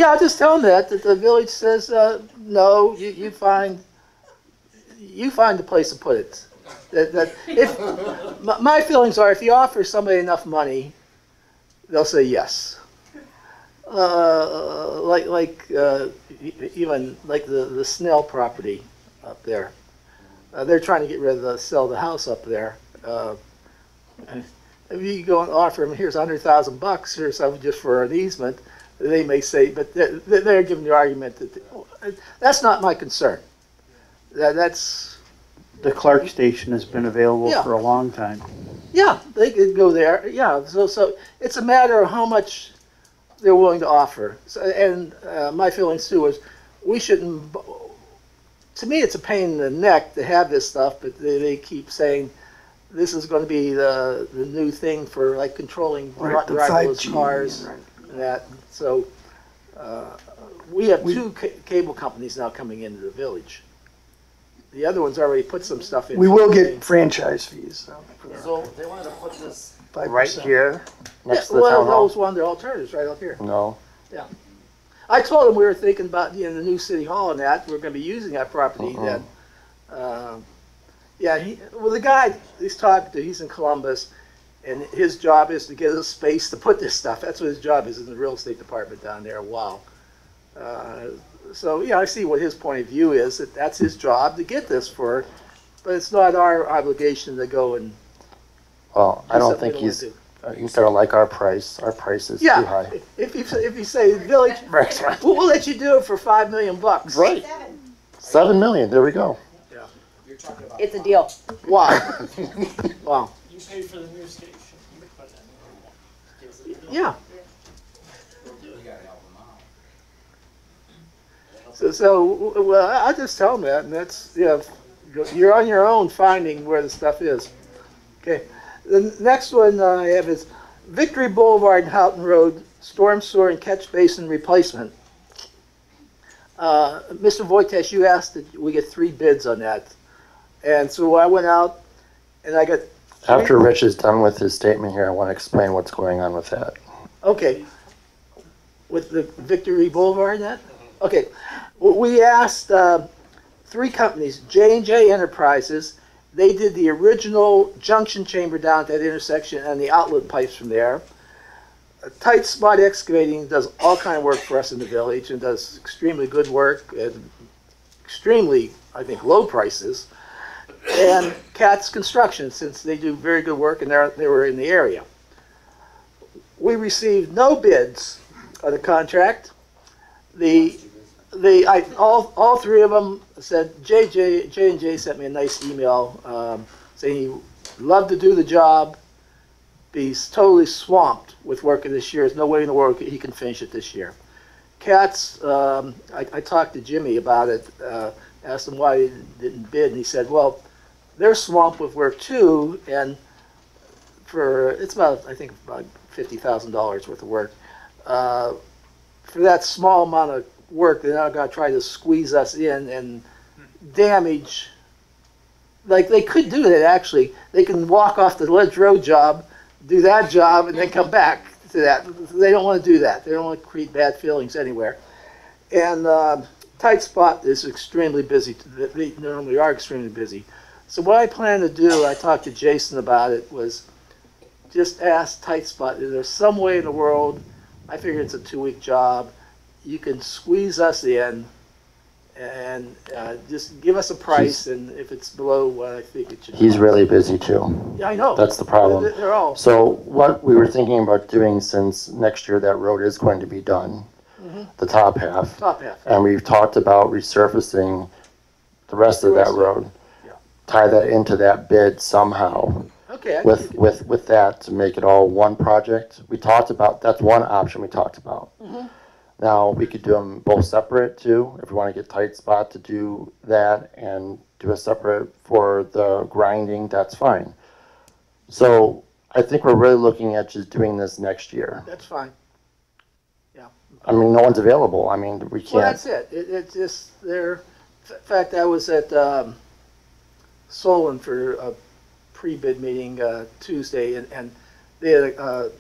I'll just tell them that the village says, no, you find the place to put it. That if my feelings are, if you offer somebody enough money, they'll say yes. Even like the Snell property up there, they're trying to get rid of sell the house up there. If you go and offer them, here's $100,000 or something just for an easement, they may say, but they're giving the argument that that's not my concern. That's the Clark station has been available for a long time. Yeah, they could go there. Yeah, so it's a matter of how much they're willing to offer. So, and my feelings too is we shouldn't. To me, it's a pain in the neck to have this stuff, but they keep saying this is going to be the new thing for like controlling driverless cars and that. So we have two cable companies now coming into the village. The other one's already put some stuff in. We will get franchise fees. So they wanted to put this 5%. right here next to the well, town that hall? was one of the alternatives right up here. No. Yeah. I told him we were thinking about the new city hall and that. We're going to be using that property. That, yeah, the guy he's talking to, he's in Columbus, and his job is to get us space to put this stuff. That's what his job is in the real estate department down there. Wow. So, yeah, I see what his point of view is. That's his job to get this for, but it's not our obligation to go and. Well, I don't think he's gonna like our price. Our price is too high. If you say village, we'll let you do it for $5 million. Right. 7 million. There we go. Yeah. It's a deal. Wow. Wow. You pay for the new station. Yeah. So well, I just tell them that, and that's, you're on your own finding where the stuff is. Okay. The next one I have is Victory Boulevard and Houghton Road storm sewer and catch basin replacement. Mr. Voitesh, you asked that we get 3 bids on that, and so I went out and I got. After Rich is done with his statement here, I want to explain what's going on with that. Okay. With the Victory Boulevard, that? Okay. We asked 3 companies, J&J Enterprises. They did the original junction chamber down at that intersection and the outlet pipes from there. Tight Spot Excavating does all kind of work for us in the village and does extremely good work at extremely, I think, low prices. And Cat's Construction, since they do very good work and they were in the area. We received no bids the contract. All three of them said, J&J sent me a nice email saying he loved to do the job, but he's totally swamped with work this year. There's no way in the world he can finish it this year. Cats, I talked to Jimmy about it, asked him why he didn't bid, and he said, well, they're swamped with work too, and it's about, I think, about $50,000 worth of work. For that small amount of work, they're not going to try to squeeze us in and damage. Like, they could do that, actually. They can walk off the Ledge Road job, do that job, and then come back to that. They don't want to do that. They don't want to create bad feelings anywhere. And Tight Spot is extremely busy. They normally are extremely busy. So what I plan to do, I talked to Jason about it, was just ask Tight Spot, is there some way in the world, I figure it's a 2-week job, you can squeeze us in and just give us a price, and if it's below what I think it should be. He's really busy too. Yeah, I know. That's the problem. They're all. So what we were thinking about doing, since next year that road is going to be done, the top half. Top half. And we've talked about resurfacing the rest of that road. Yeah. Tie that into that bid somehow. Okay. With that, to make it all one project. We talked about, that's one option we talked about. Now, we could do them both separate too, if we want to get Tight Spot to do that and do a separate for the grinding, that's fine. So I think we're really looking at just doing this next year. That's fine. Yeah. I mean, no one's available. I mean, we can't. Well, that's it. It's just there. In fact, I was at Solon for a pre-bid meeting Tuesday, and they had a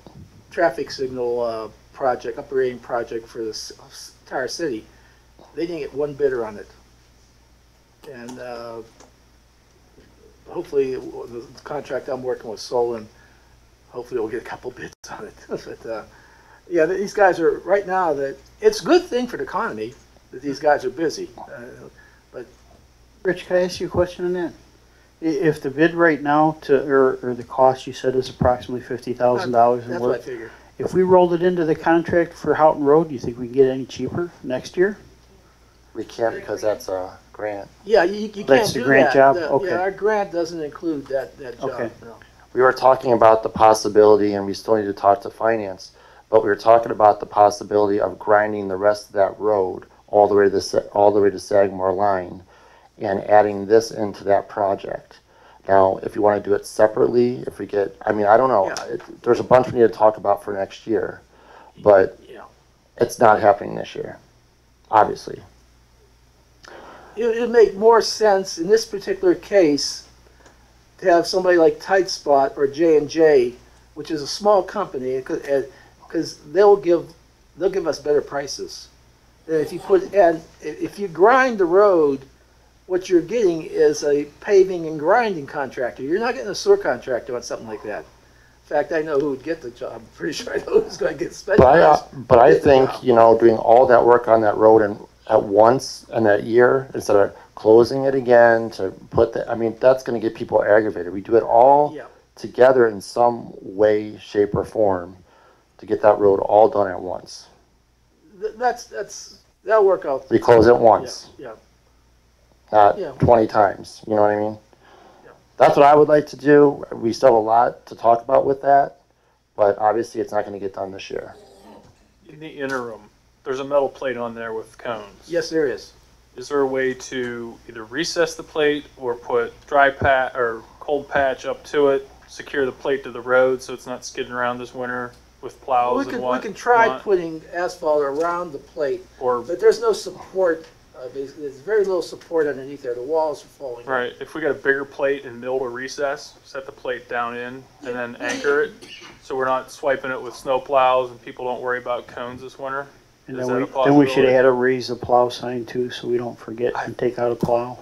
traffic signal project, upgrading project for the entire city. They didn't get one bidder on it. And hopefully the contract I'm working with Solon, hopefully we'll get a couple bids on it. But yeah, these guys are, right now, that it's a good thing for the economy that these guys are busy. But Rich, can I ask you a question on that? If the bid right now or the cost you said is approximately $50,000 in that's what I work, figure. if we rolled it into the contract for Houghton Road, do you think we can get any cheaper next year? We can't, because that's a grant. Yeah, you can't That's the do grant that. job? Yeah, Okay. our grant doesn't include that job. Okay. No. We were talking about the possibility, and we still need to talk to finance, but we were talking about the possibility of grinding the rest of that road all the way to Sagamore Line and adding this into that project. Now, if you want to do it separately, if we get, I mean, I don't know. Yeah. There's a bunch we need to talk about for next year, but Yeah. it's not happening this year, obviously. It would make more sense in this particular case to have somebody like Tight Spot or J&J, which is a small company, because they'll give us better prices. And if you grind the road, what you're getting is a paving and grinding contractor. You're not getting a sewer contractor on something like that. In fact, I know who would get the job. I'm pretty sure I know who's going to get specialized. But I think, you know, doing all that work on that road and at once in that year, instead of closing it again to put that, I mean, that's going to get people aggravated. We do it all together in some way, shape, or form to get that road all done at once. That'll work out. We close it once. Yeah. Not Yeah. 20 times, you know what I mean? Yeah. That's what I would like to do. We still have a lot to talk about with that, but obviously it's not going to get done this year. In the interim, there's a metal plate on there with cones. Yes, there is. Is there a way to either recess the plate or put dry patch or cold patch up to it, secure the plate to the road so it's not skidding around this winter with plows We and can try whatnot? putting asphalt around the plate, Or but there's no support. There's very little support underneath there. The walls are falling. right, if we got a bigger plate and mill to recess, set the plate down in and then anchor it, so we're not swiping it with snow plows and people don't worry about cones this winter. And Is then that a we should possibility? add a raise the plow sign too, so we don't forget and take out a plow.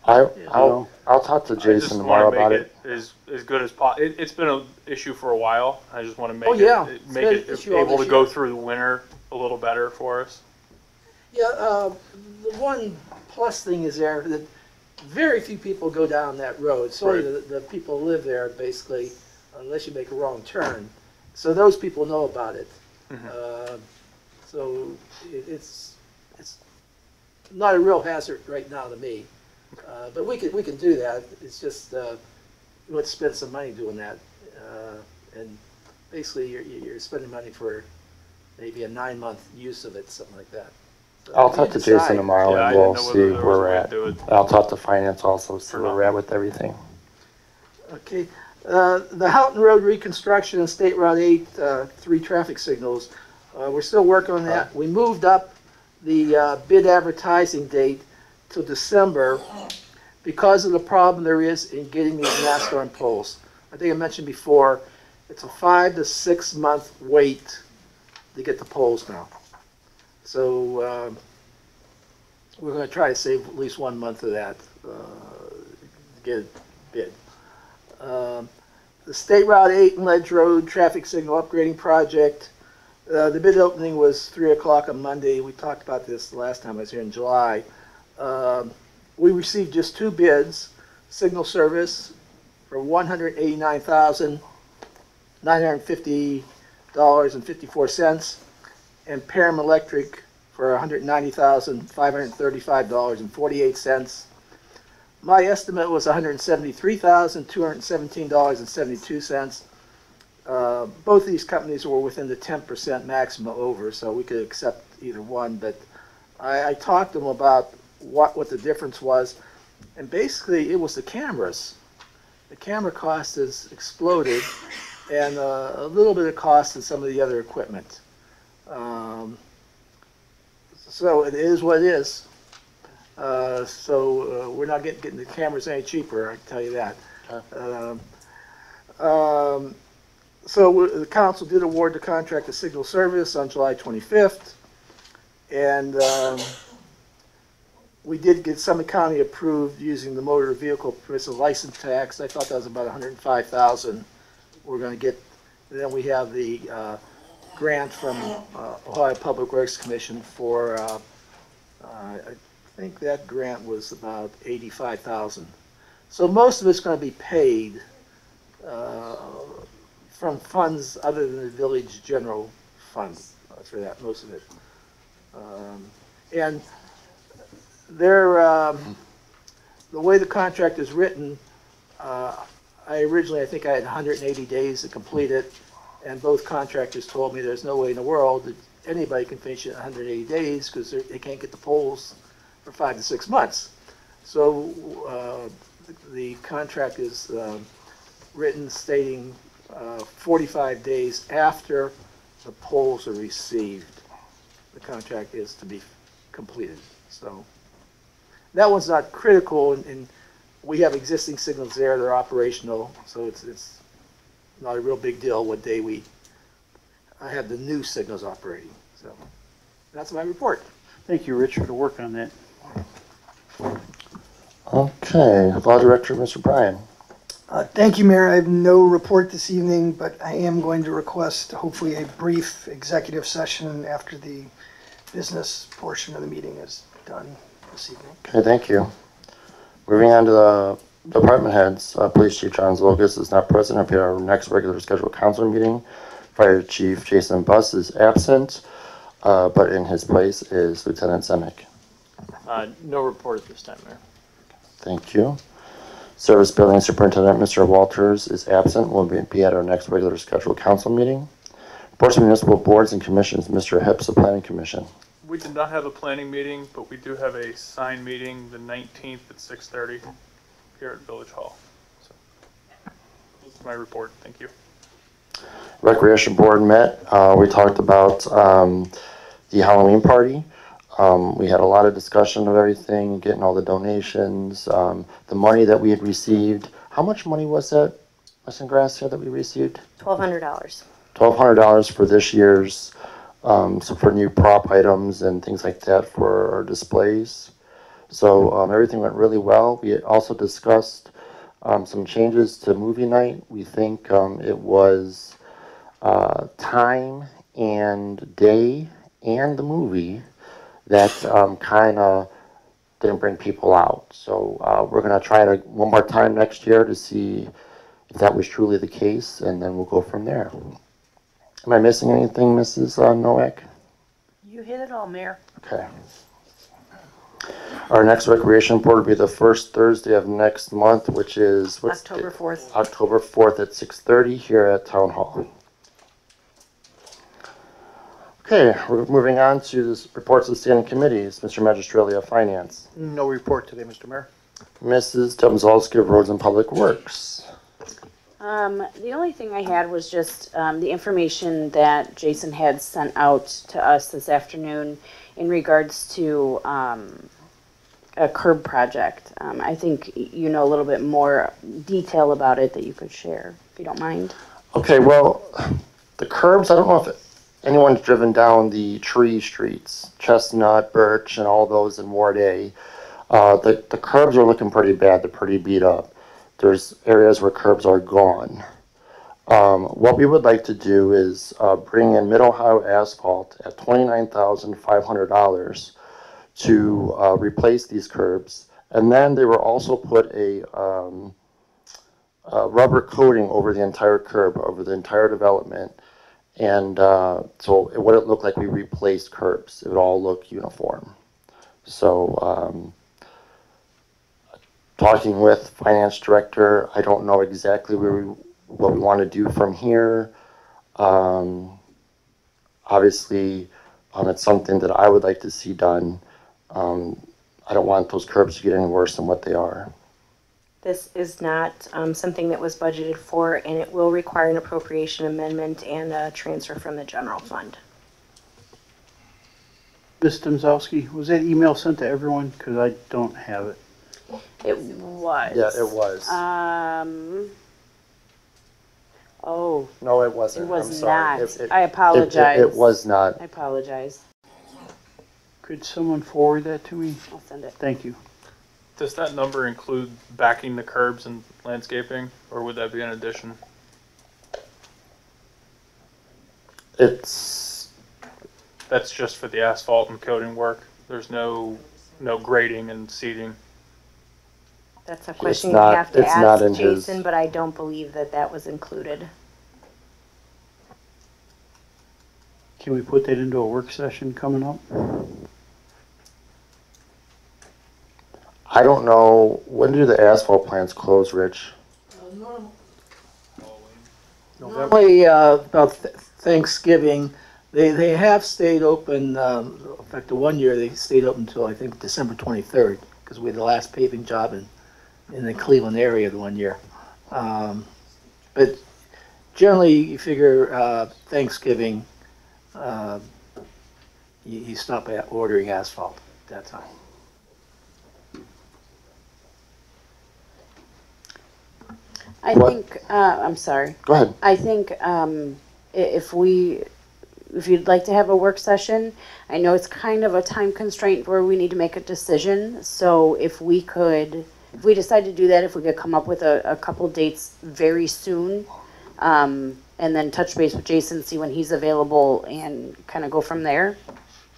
I'll talk to I just Jason tomorrow wanna about make it. as good as possible. It's been an issue for a while. I just want to make Oh, yeah. it It's make been it an issue all able to this go year. through the winter a little better for us. Yeah, the one plus thing is there that very few people go down that road. So only the people who live there, basically, unless you make a wrong turn. So those people know about it. So it's not a real hazard right now to me. But we can do that. It's just you want to spend some money doing that, and basically you're spending money for maybe a 9-month use of it, something like that. So I'll you talk to decide. Jason tomorrow Yeah, I and didn't we'll know see whether there where was a we're way to at. do it. I'll talk to finance also, see For where now. we're at with everything. Okay. The Houghton Road reconstruction and State Route 8, 3 traffic signals. We're still working on that. We moved up the bid advertising date to December because of the problem there is in getting these mast arm poles. I think I mentioned before, it's a 5 to 6 month wait to get the poles now. So we're going to try to save at least 1 month of that to get it bid. The State Route 8 and Ledge Road traffic signal upgrading project. The bid opening was 3 o'clock on Monday. We talked about this the last time I was here in July. We received just 2 bids. Signal Service for $189,950.54 and Param Electric for $190,535.48. My estimate was $173,217.72. Both of these companies were within the 10% maximum over, so we could accept either one. But I talked to them about what the difference was, and basically it was the cameras. The camera cost has exploded, and a little bit of cost in some of the other equipment. So it is what it is. So we're not getting the cameras any cheaper, I can tell you that. So the council did award the contract to Signal Service on July 25th, and we did get Summit County approved using the motor vehicle permissive license tax. I thought that was about $105,000 we're going to get. And then we have the grant from Ohio Public Works Commission for, I think that grant was about $85,000. So most of it's going to be paid from funds other than the village general fund for that, most of it. And the way the contract is written, I think I had 180 days to complete it, and both contractors told me there's no way in the world that anybody can finish it in 180 days because they can't get the poles for 5 to 6 months. So the contract is written stating 45 days after the poles are received, the contract is to be completed. So that one's not critical, and we have existing signals there, they're operational, so it's not a real big deal what day I have the new signals operating. So that's my report. Thank you, Rich, for working on that. Okay, Law Director, Mr. Bryan. Thank you, Mayor. I have no report this evening, but I am going to request hopefully a brief executive session after the business portion of the meeting is done this evening. Okay, thank you. Moving on to the department heads, Police Chief John Zlogas is not present at our next regular scheduled council meeting. Fire Chief Jason Buss is absent, but in his place is Lieutenant Zemek. No report at this time, Mayor. Thank you. Service Building Superintendent Mr. Walters is absent, will be at our next regular scheduled council meeting. Boards of Municipal Boards and Commissions, Mr. Hips, the Planning Commission. We did not have a planning meeting, but we do have a sign meeting the 19th at 6:30 here at Village Hall. So that's my report. Thank you. Recreation Board met. We talked about the Halloween party. We had a lot of discussion of everything, getting all the donations, the money that we had received. How much money was that, Ms. Gracia, that we received? $1,200. $1,200 for this year's, so for new prop items and things like that for our displays. So everything went really well. We also discussed some changes to movie night. We think it was time and day and the movie that kind of didn't bring people out. So we're going to try it one more time next year to see if that was truly the case, and then we'll go from there. Am I missing anything, Mrs. Nowak? You hit it all, Mayor. Okay. Our next recreation board will be the first Thursday of next month, which is October 4th. October 4th at 6:30 here at Town Hall. Okay, we're moving on to the reports of standing committees. Mr. Magistrelli of Finance. No report today, Mr. Mayor. Mrs. Domzalski of Roads and Public Works. The only thing I had was just the information that Jason had sent out to us this afternoon in regards to a curb project. I think you know a little bit more detail about it that you could share, if you don't mind. Okay, well, the curbs, I don't know if anyone's driven down the tree streets, Chestnut, Birch, and all those in Ward A. The curbs are looking pretty bad. They're pretty beat up. There's areas where curbs are gone. What we would like to do is bring in Mid-Ohio Asphalt at $29,500 to replace these curbs. And then they will also put a rubber coating over the entire curb, over the entire development. And so it wouldn't look like we replaced curbs. It would all look uniform. So talking with finance director, I don't know exactly what we want to do from here. Obviously, it's something that I would like to see done. I don't want those curbs to get any worse than what they are. This is not something that was budgeted for, and it will require an appropriation amendment and a transfer from the general fund. Ms. Domzowski, was that email sent to everyone? Because I don't have it. It was. Yeah, it was. Oh. No, it wasn't. It was I'm sorry. not. I apologize. It was not. I apologize. Could someone forward that to me? I'll send it. Thank you. Does that number include backing the curbs and landscaping, or would that be an addition? It's. That's just for the asphalt and coating work. There's no grading and seeding. That's a question not- you have to it's not ask in his- Jason, but I don't believe that was included. Can we put that into a work session coming up? I don't know. When do the asphalt plants close, Rich? Normally, about Thanksgiving, they have stayed open, in fact, the one year they stayed open until, I think, December 23rd, because we had the last paving job in the Cleveland area the one year. But generally, you figure Thanksgiving, you stop at ordering asphalt at that time. I What? think, I'm sorry. Go ahead. I think if you'd like to have a work session, I know it's kind of a time constraint where we need to make a decision. So if we decide to do that, if we could come up with a couple dates very soon, and then touch base with Jason, see when he's available, and kind of go from there,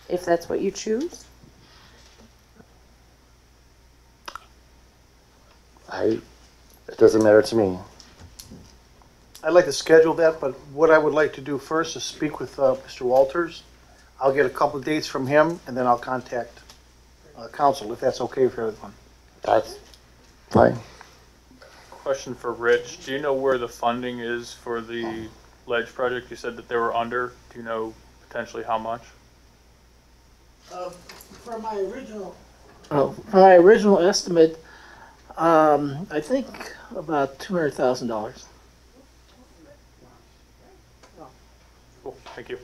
if that's what you choose. It doesn't matter to me. I'd like to schedule that, but what I would like to do first is speak with Mr. Walters. I'll get a couple of dates from him, and then I'll contact council, if that's okay for everyone. That's fine. Question for Rich. Do you know where the funding is for the ledge project? You said that they were under. Do you know potentially how much? For my original estimate, I think about $200,000. Cool. Thank you.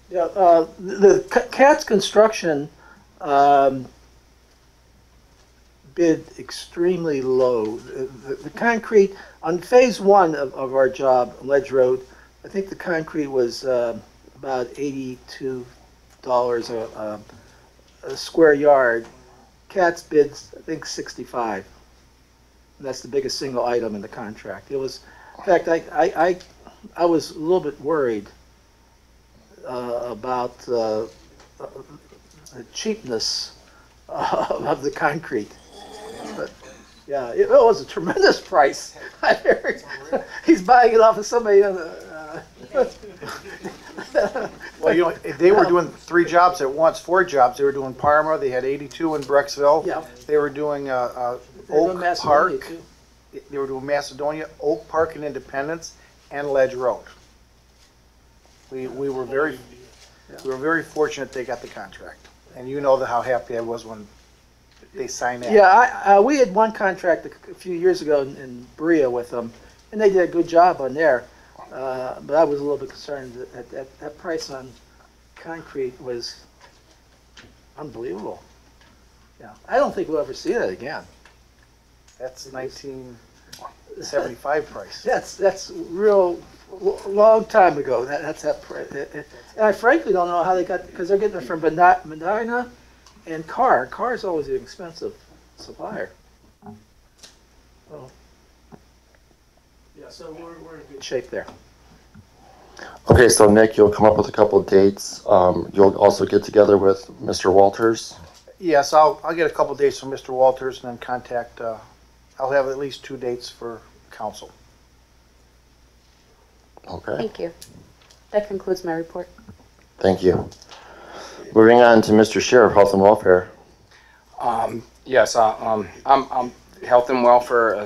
Yeah, the CAT's construction bid extremely low. The concrete, on phase one of our job, Ledge Road, I think the concrete was about $82 a square yard. CAT's bids, I think, 65. And that's the biggest single item in the contract. It was, in fact, I was a little bit worried about the cheapness of the concrete. But yeah, it was a tremendous price. I heard he's buying it off of somebody. Well, you know, they were doing 3 jobs at once, 4 jobs. They were doing Parma, they had 82 in Brecksville. Yeah. They were doing They're doing Oak Macedonia, Park. too. They were doing Macedonia, Oak Park and Independence, and Ledge Road. We were very fortunate they got the contract. And you know how happy I was when they signed that. Yeah, we had one contract a few years ago in Berea with them, and they did a good job on there. But I was a little bit concerned that price on concrete was unbelievable. Yeah, I don't think we'll ever see that again. That's 1975 price. That's real long time ago. That's that price. And I frankly don't know how they got, because they're getting it from Medina and Carr. Carr's always an expensive supplier. Oh. Yeah, so we're in good shape there. Okay, so Nick, you'll come up with a couple of dates. You'll also get together with Mr. Walters. Yes, I'll get a couple dates from Mr. Walters and then contact, I'll have at least 2 dates for council. Okay, Thank you. That concludes my report. thank you. Moving on to Mr. Sheriff, Health and Welfare. Yes, I'm health and welfare.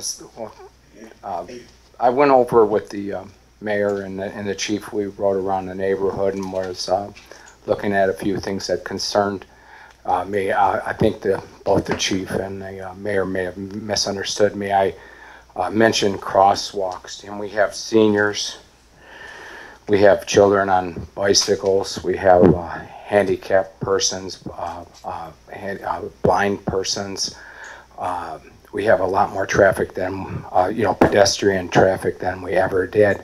I went over with the mayor and the chief. We rode around the neighborhood and was looking at a few things that concerned me. I think both the chief and the mayor may have misunderstood me. I mentioned crosswalks, and we have seniors, we have children on bicycles, we have handicapped persons, blind persons. We have a lot more traffic than, pedestrian traffic than we ever did.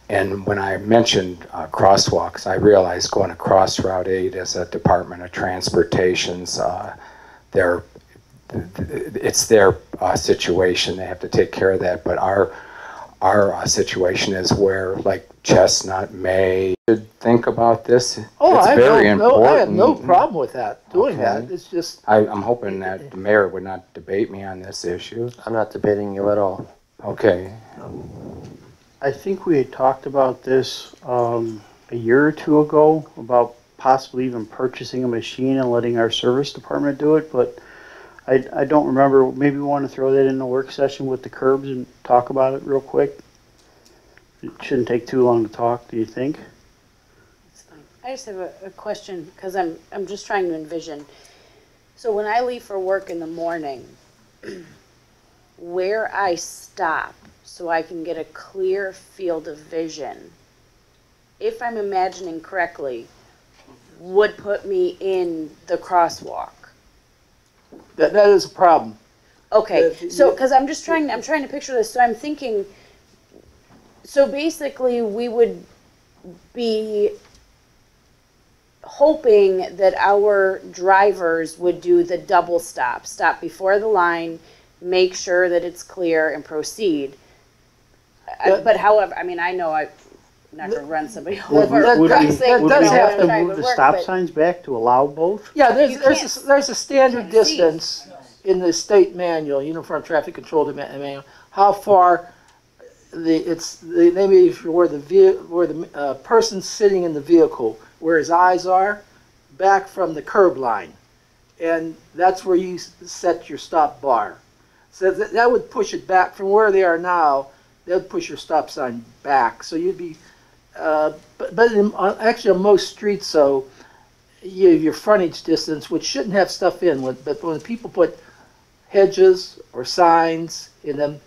And when I mentioned crosswalks, I realized going across Route 8 as a Department of Transportation's, it's their situation. They have to take care of that. But our situation is where, like Chestnut, May, should think about this. Oh, it's very important. I have no problem with that, doing that. It's just, I'm hoping that the mayor would not debate me on this issue. I'm not debating you at all. Okay. I think we had talked about this a year or 2 ago, about possibly even purchasing a machine and letting our service department do it, but I don't remember. Maybe we want to throw that in the work session with the curbs and talk about it real quick. It shouldn't take too long to talk, do you think? It's fine. I just have a question, because I'm just trying to envision. So when I leave for work in the morning, where I stop so I can get a clear field of vision, if I'm imagining correctly, would put me in the crosswalk. that is a problem. Okay, so, because I'm trying to picture this, so I'm thinking, so basically we would be hoping that our drivers would do the double stop before the line, make sure that it's clear and proceed. But however, I mean, I know I'm not going to run somebody over. that Would does- we that would does we have have to to move the work, stop but- signs back to allow both? Yeah, You there's a standard can't see. distance in the state manual, Uniform Traffic Control Manual, how far maybe where the person's sitting in the vehicle, where his eyes are, back from the curb line, and that's where you set your stop bar. So that would push it back from where they are now. That would push your stop sign back. So you'd be, actually on most streets, so you have your frontage distance, which shouldn't have stuff in. But when people put hedges or signs in them,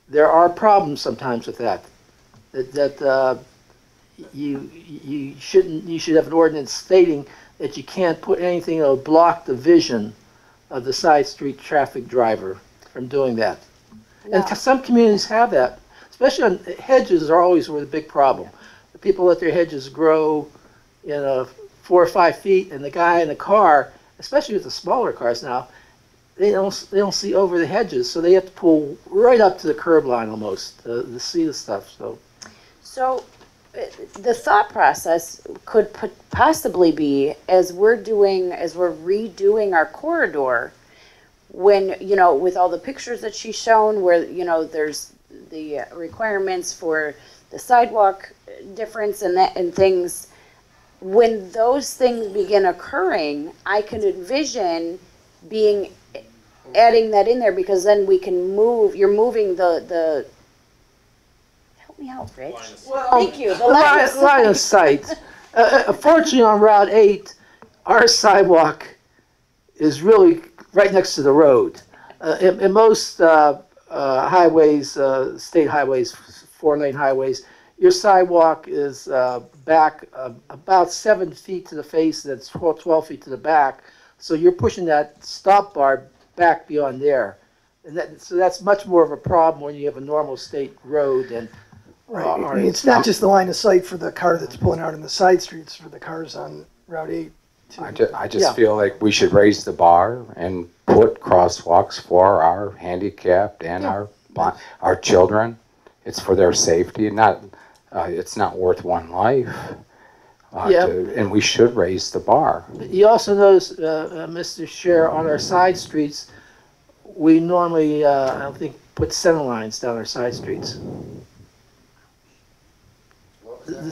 there are problems sometimes with that. You should have an ordinance stating that you can't put anything that will block the vision of the side street traffic driver from doing that. No. And some communities have that, especially on hedges are always where the big problem. The people let their hedges grow, 4 or 5 feet, and the guy in the car, especially with the smaller cars now, they don't see over the hedges, so they have to pull right up to the curb line almost to see the stuff. So the thought process could possibly be, as we're redoing our corridor, when, with all the pictures that she's shown, where, there's the requirements for the sidewalk difference and things, when those things begin occurring, I can envision adding that in there, because then we can you're moving the help me out, Rich. Thank you. The Line of sight. Fortunately, on Route 8, our sidewalk is really right next to the road. In most highways, state highways, 4-lane highways, your sidewalk is back about 7 feet to the face, and it's 12 feet to the back. So you're pushing that stop bar back beyond there. And so that's much more of a problem when you have a normal state road. And Right. It's not just the line of sight for the car that's pulling out in the side streets, for the cars on Route 8. Too. I just feel like we should raise the bar and put crosswalks for our handicapped and our children. It's for their safety. It's not worth one life. And we should raise the bar. You also notice, Mr. Chair, on our side streets, we normally, I don't think, put center lines down our side streets. The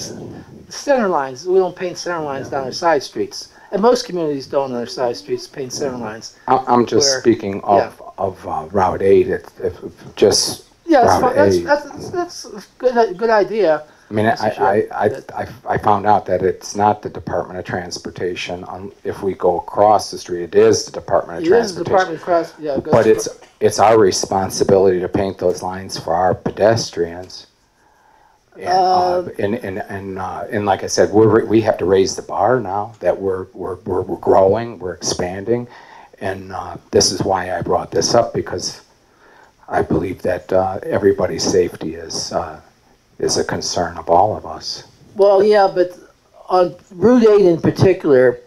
center lines, we don't paint center lines down our side streets. And most communities don't on their side streets paint center lines. I'm just speaking of Route 8. That's a good idea. I mean, I found out that it's not the Department of Transportation. If we go across the street, it is the Department of Transportation. It is the Department of Transportation, but it's our responsibility to paint those lines for our pedestrians. And like I said, we have to raise the bar now that we're growing, we're expanding, and this is why I brought this up, because I believe that everybody's safety is a concern of all of us. Well, yeah, but on Route 8 in particular,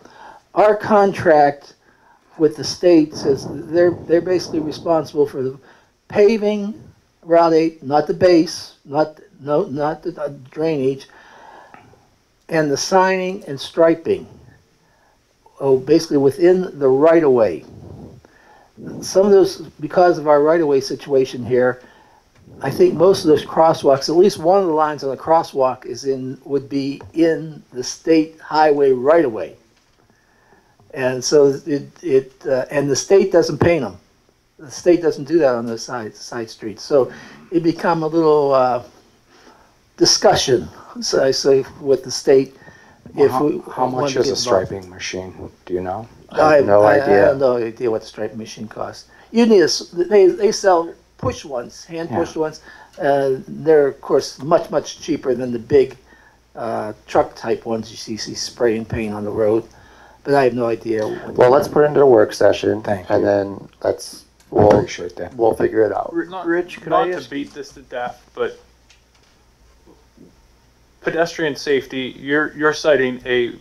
our contract with the state says they're basically responsible for the paving Route 8, not the base, not the drainage, and the signing and striping. Basically within the right-of-way. Some of those, because of our right-of-way situation here, I think most of those crosswalks, at least one of the lines on the crosswalk would be in the state highway right-of-way. And so and the state doesn't paint them. The state doesn't do that on the side streets. So it become a little discussion, so I say, with the state. How much is a striping machine? Do you know? I have no idea. I have no idea what the striping machine costs. You need they sell push ones, hand pushed ones. They're of course much cheaper than the big truck type ones you see spray and paint on the road. But I have no idea. Well, let's put it into a work session, and then we'll appreciate that. We'll figure it out. Rich, could I to beat this to death, but pedestrian safety, you're citing a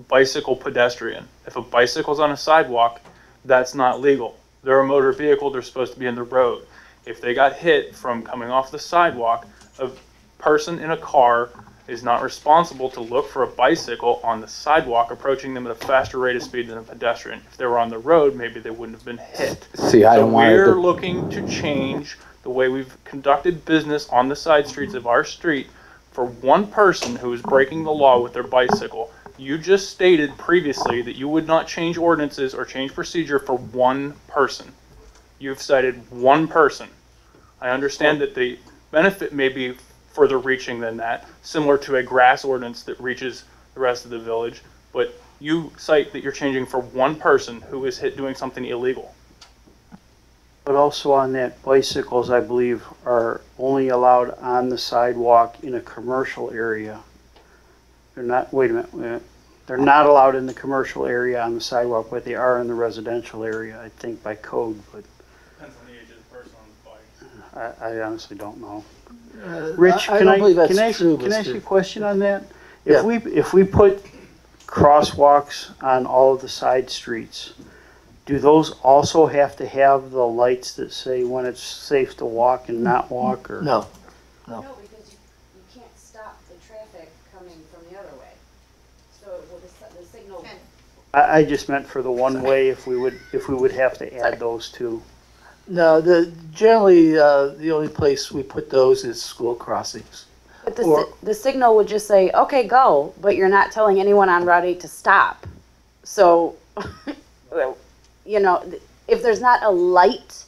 bicycle pedestrian. If a bicycle's on a sidewalk, that's not legal. They're a motor vehicle, they're supposed to be in the road. If they got hit from coming off the sidewalk, a person in a car is not responsible to look for a bicycle on the sidewalk approaching them at a faster rate of speed than a pedestrian. If they were on the road, maybe they wouldn't have been hit. See, I don't want We're looking to change the way we've conducted business on the side streets of our street for one person who is breaking the law with their bicycle. You just stated previously that you would not change ordinances or change procedure for one person. You've cited one person. I understand that the benefit may be further reaching than that, similar to a grass ordinance that reaches the rest of the village, but you cite that you're changing for one person who is hit doing something illegal. But also on that, bicycles, I believe, are only allowed on the sidewalk in a commercial area. They're not, wait a minute, they're not allowed in the commercial area on the sidewalk, but they are in the residential area, I think, by code, but Depends on the age of the person on the bike. I honestly don't know. Rich, can I ask you a question on that? Yeah. If we put crosswalks on all of the side streets, do those also have to have the lights that say when it's safe to walk and not walk? Or No. No, because you can't stop the traffic coming from the other way. So the signal. I just meant for the one way, if we would have to add those two. No, generally the only place we put those is school crossings. But Or- the signal would just say, okay, go, but you're not telling anyone on Route 8 to stop. So, you know, if there's not a light,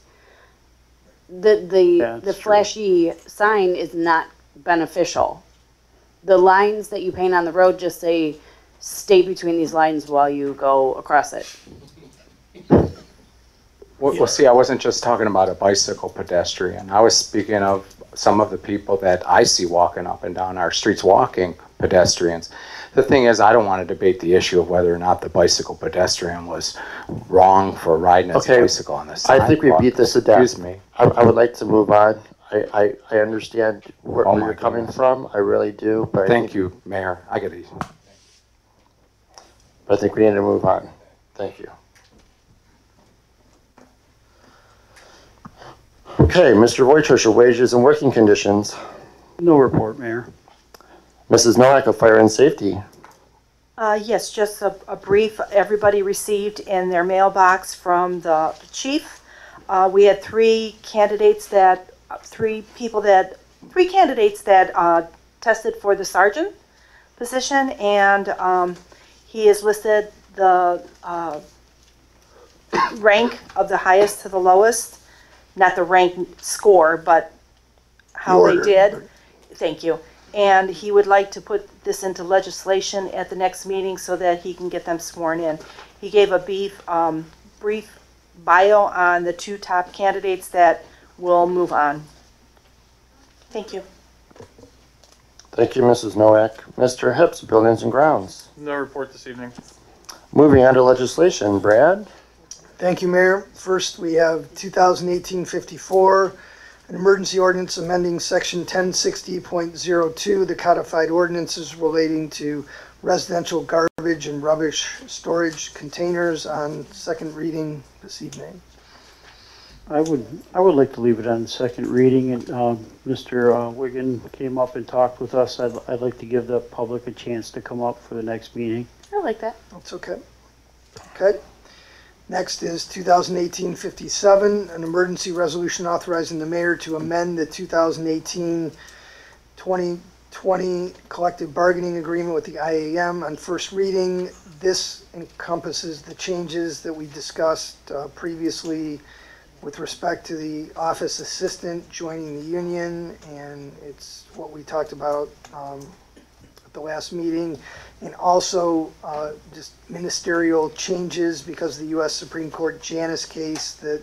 the That's true. flashy sign is not beneficial. The lines that you paint on the road just say, stay between these lines while you go across it. Well, see, I wasn't just talking about a bicycle pedestrian. I was speaking of some of the people that I see walking up and down our streets, walking pedestrians. The thing is, I don't want to debate the issue of whether or not the bicycle pedestrian was wrong for riding his Okay, bicycle on the sidewalk. I think we beat this to death. Excuse me. I would like to move on. I understand where Oh where my you're coming goodness. from. I really do, but Thank you, Mayor. I get it. I think we need to move on. Thank you. Okay, Mr. Wojciech, wages and working conditions. No report, Mayor. Mrs. Nowak of Fire and Safety. Yes, just a brief, everybody received in their mailbox from the chief. We had three candidates that tested for the sergeant position, and he has listed the rank of the highest to the lowest, not the rank score, but how they did. Thank you. And he would like to put this into legislation at the next meeting so that he can get them sworn in. He gave a brief bio on the two top candidates that will move on. Thank you. Thank you, Mrs. Nowak. Mr. Hips, Buildings and Grounds. No report this evening. Moving on to legislation, Brad. Thank you, Mayor. First, we have 2018-54, an emergency ordinance amending section 1060.02, the codified ordinances relating to residential garbage and rubbish storage containers on second reading this evening. I would like to leave it on second reading, and Mr. Wigan came up and talked with us. I'd like to give the public a chance to come up for the next meeting. I like that. That's okay. Okay. Next is 2018-57, an emergency resolution authorizing the mayor to amend the 2018-2020 collective bargaining agreement with the IAM on first reading. This encompasses the changes that we discussed previously with respect to the office assistant joining the union, and it's what we talked about at the last meeting. And also just ministerial changes because of the U.S. Supreme Court Janus case that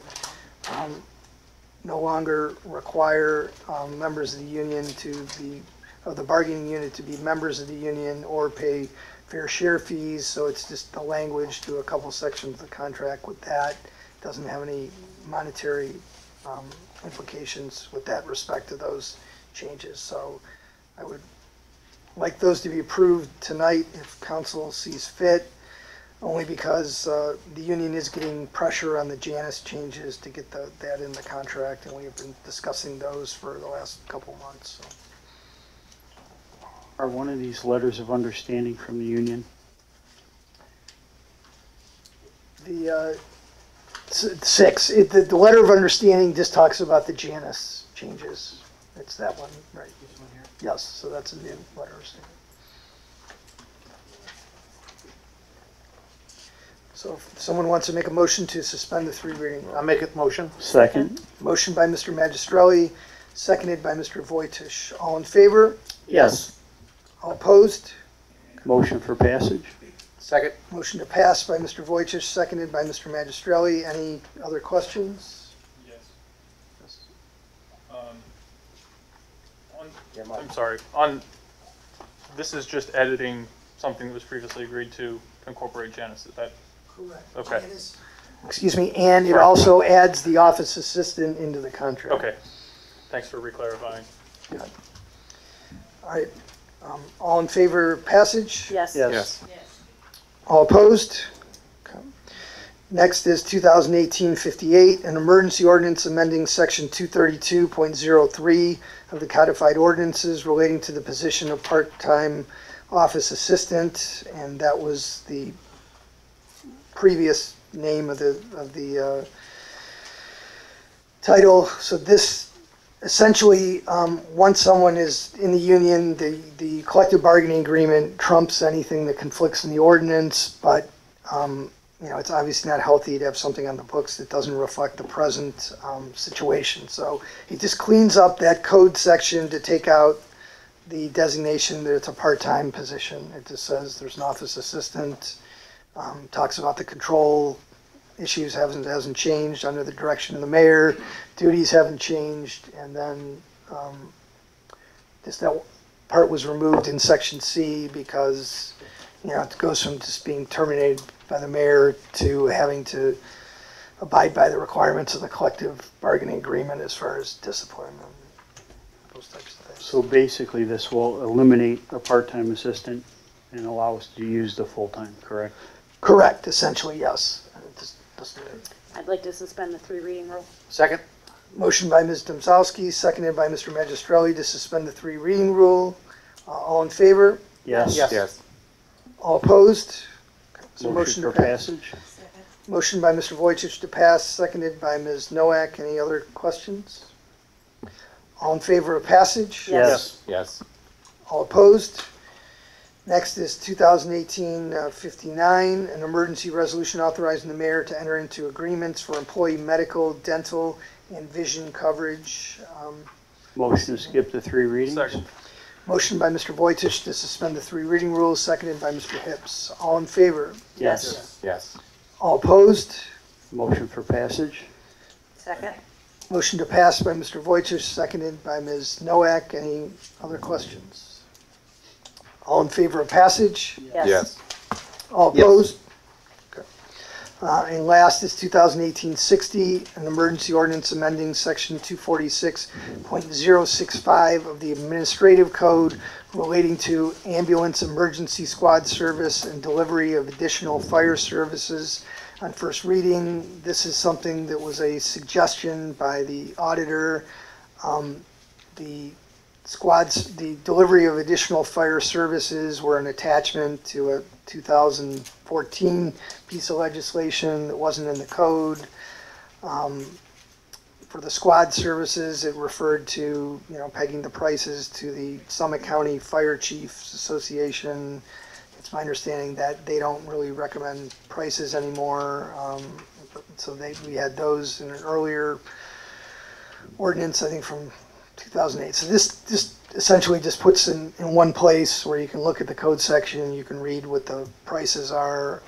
no longer require members of the union to be, of the bargaining unit to be members of the union or pay fair share fees. So it's just the language to a couple sections of the contract with that. Doesn't have any monetary implications with that respect to those changes. So I would like those to be approved tonight if council sees fit, only because the union is getting pressure on the Janus changes to get that in the contract, and we have been discussing those for the last couple months. So. Are one of these letters of understanding from the union? The six, the letter of understanding just talks about the Janus changes. It's that one, right? This one here? Yes, so that's a new letter of understanding. So if someone wants to make a motion to suspend the three reading. I'll make a motion. Second. Motion by Mr. Magistrelli, seconded by Mr. Wojciech. All in favor? Yes. All opposed? Motion for passage. Second. Motion to pass by Mr. Wojciech, seconded by Mr. Magistrelli. Any other questions? Yes. I'm sorry. This is just editing something that was previously agreed to incorporate Janus. Is that Correct. okay? Excuse me, and it also adds the office assistant into the contract. Okay. Thanks for reclarifying. All right. All in favor of passage? Yes. Yes. All opposed? Okay. Next is 2018-58, an emergency ordinance amending section 232.03 of the codified ordinances relating to the position of part-time office assistant, and that was the previous name of the title. So this essentially, once someone is in the union, the collective bargaining agreement trumps anything that conflicts in the ordinance, but, it's obviously not healthy to have something on the books that doesn't reflect the present situation. So it just cleans up that code section to take out the designation that it's a part-time position. It just says there's an office assistant, talks about the control issues hasn't changed under the direction of the mayor, duties haven't changed, and then just that part was removed in section C because it goes from just being terminated by the mayor to having to abide by the requirements of the collective bargaining agreement as far as discipline and those types of things. So basically, this will eliminate a part-time assistant and allow us to use the full-time, correct? Correct, essentially, yes. I'd like to suspend the 3 reading rule. Second? Motion by Ms. Domzowski, seconded by Mr. Magistrelli to suspend the 3 reading rule. All in favor? Yes. Yes. All opposed? So Motion for to pass. passage? Motion by Mr. Vojtich to pass, seconded by Ms. Noack. Any other questions? All in favor of passage? Yes. Yes. All opposed? Next is 2018-59, an emergency resolution authorizing the mayor to enter into agreements for employee medical, dental, and vision coverage. Motion to skip the 3 readings? Second. Motion by Mr. Vojtich to suspend the 3 reading rules, seconded by Mr. Hips. All in favor? Yes. Yes. All opposed? Motion for passage? Second. Motion to pass by Mr. Vojtich, seconded by Ms. Noack. Any other questions? All in favor of passage? Yes. All opposed? Okay. And last is 2018-60, an emergency ordinance amending section 246.065 of the Administrative Code relating to ambulance emergency squad service and delivery of additional fire services. On first reading, this is something that was a suggestion by the auditor. The delivery of additional fire services were an attachment to a 2014 piece of legislation that wasn't in the code. For the squad services, it referred to, pegging the prices to the Summit County Fire Chiefs Association. It's my understanding that they don't really recommend prices anymore. So we had those in an earlier ordinance, I think from 2008. So this just essentially just puts in one place where you can look at the code section, you can read what the prices are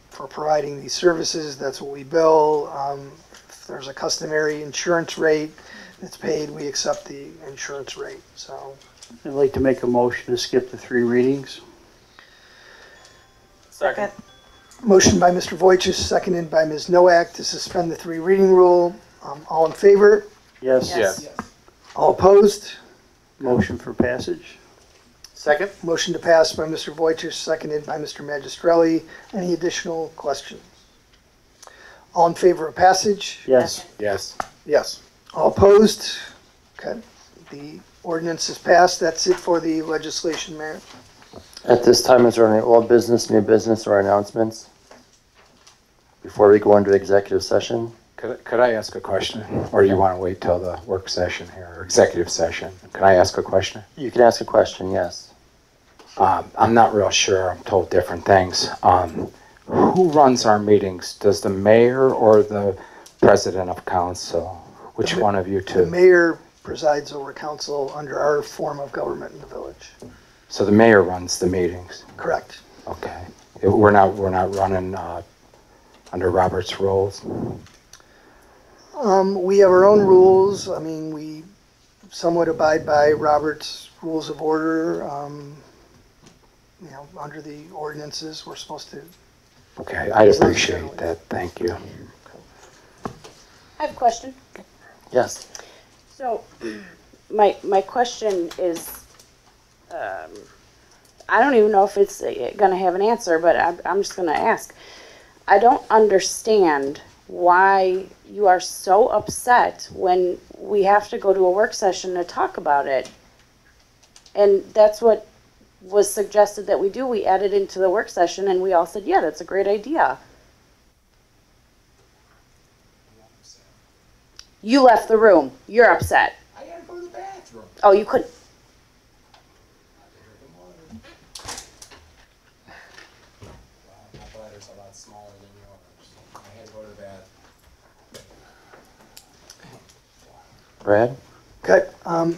for providing these services. That's what we bill. If there's a customary insurance rate that's paid, we accept the insurance rate. So I'd like to make a motion to skip the 3 readings. Second. motion by Mr. Vojtich, seconded by Ms. Noack to suspend the 3 reading rule. All in favor? Yes. Yes. All opposed? Motion for passage? Second? Motion to pass by Mr. Vojtich, seconded by Mr. Magistrelli. Any additional questions? All in favor of passage? Yes. Yes. Yes. All opposed? Okay, the ordinance is passed. That's it for the legislation, Mayor. At this time, is there any old business, new business, or announcements? Before we go into executive session? Could I ask a question? Or do you want to wait till the work session here, or executive session? Can I ask a question? You can ask a question, yes. I'm not real sure. I'm told different things. Who runs our meetings? Does the mayor or the president of council? Which one of you The two? mayor presides over council under our form of government in the village. So the mayor runs the meetings? Correct. Okay. We're not running under Robert's rules? We have our own rules. I mean, we somewhat abide by Robert's Rules of Order. Under the ordinances, we're supposed to. Okay, I appreciate that. Thank you. I have a question. Yes. So, my question is, I don't even know if it's going to have an answer, but I'm just going to ask. I don't understand why you are so upset when we have to go to a work session to talk about it. And that's what was suggested that we do. We added into the work session and we all said, yeah, that's a great idea. You left the room. You're upset. I Oh, you couldn't. My bladder's a lot smaller than yours. I had to go to the bathroom. Brad? Okay,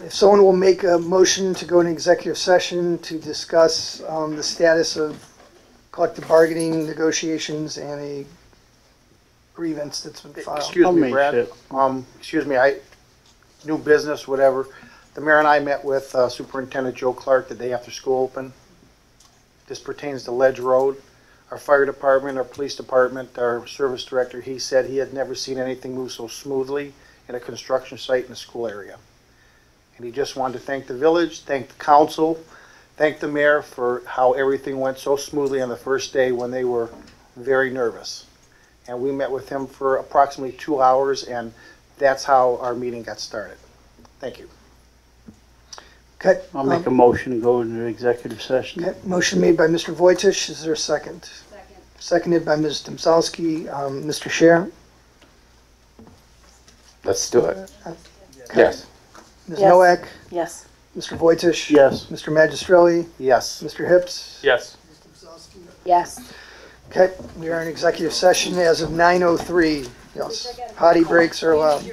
if someone will make a motion to go into executive session to discuss the status of collective bargaining negotiations and a grievance that's been filed. Excuse I'll me, make Brad. it. Excuse me, new business, whatever. The mayor and I met with Superintendent Joe Clark the day after school opened. This pertains to Ledge Road. Our fire department, our police department, our service director, he said he had never seen anything move so smoothly in a construction site in a school area. And he just wanted to thank the village, thank the council, thank the mayor for how everything went so smoothly on the first day when they were very nervous. And we met with him for approximately 2 hours, and that's how our meeting got started. Thank you. Okay. I'll make a motion to go into executive session. Okay, motion made by Mr. Vojtish. Is there a second? Second. Seconded by Ms. Domzowski. Mr. Scher? Let's do it. Okay. Yes. Ms. Yes. Nowak? Yes. Mr. Vojtish? Yes. Mr. Magistrelli? Yes. Mr. Hips? Yes. Yes. Okay, we are in executive session as of 9:03. Yes, potty breaks are allowed.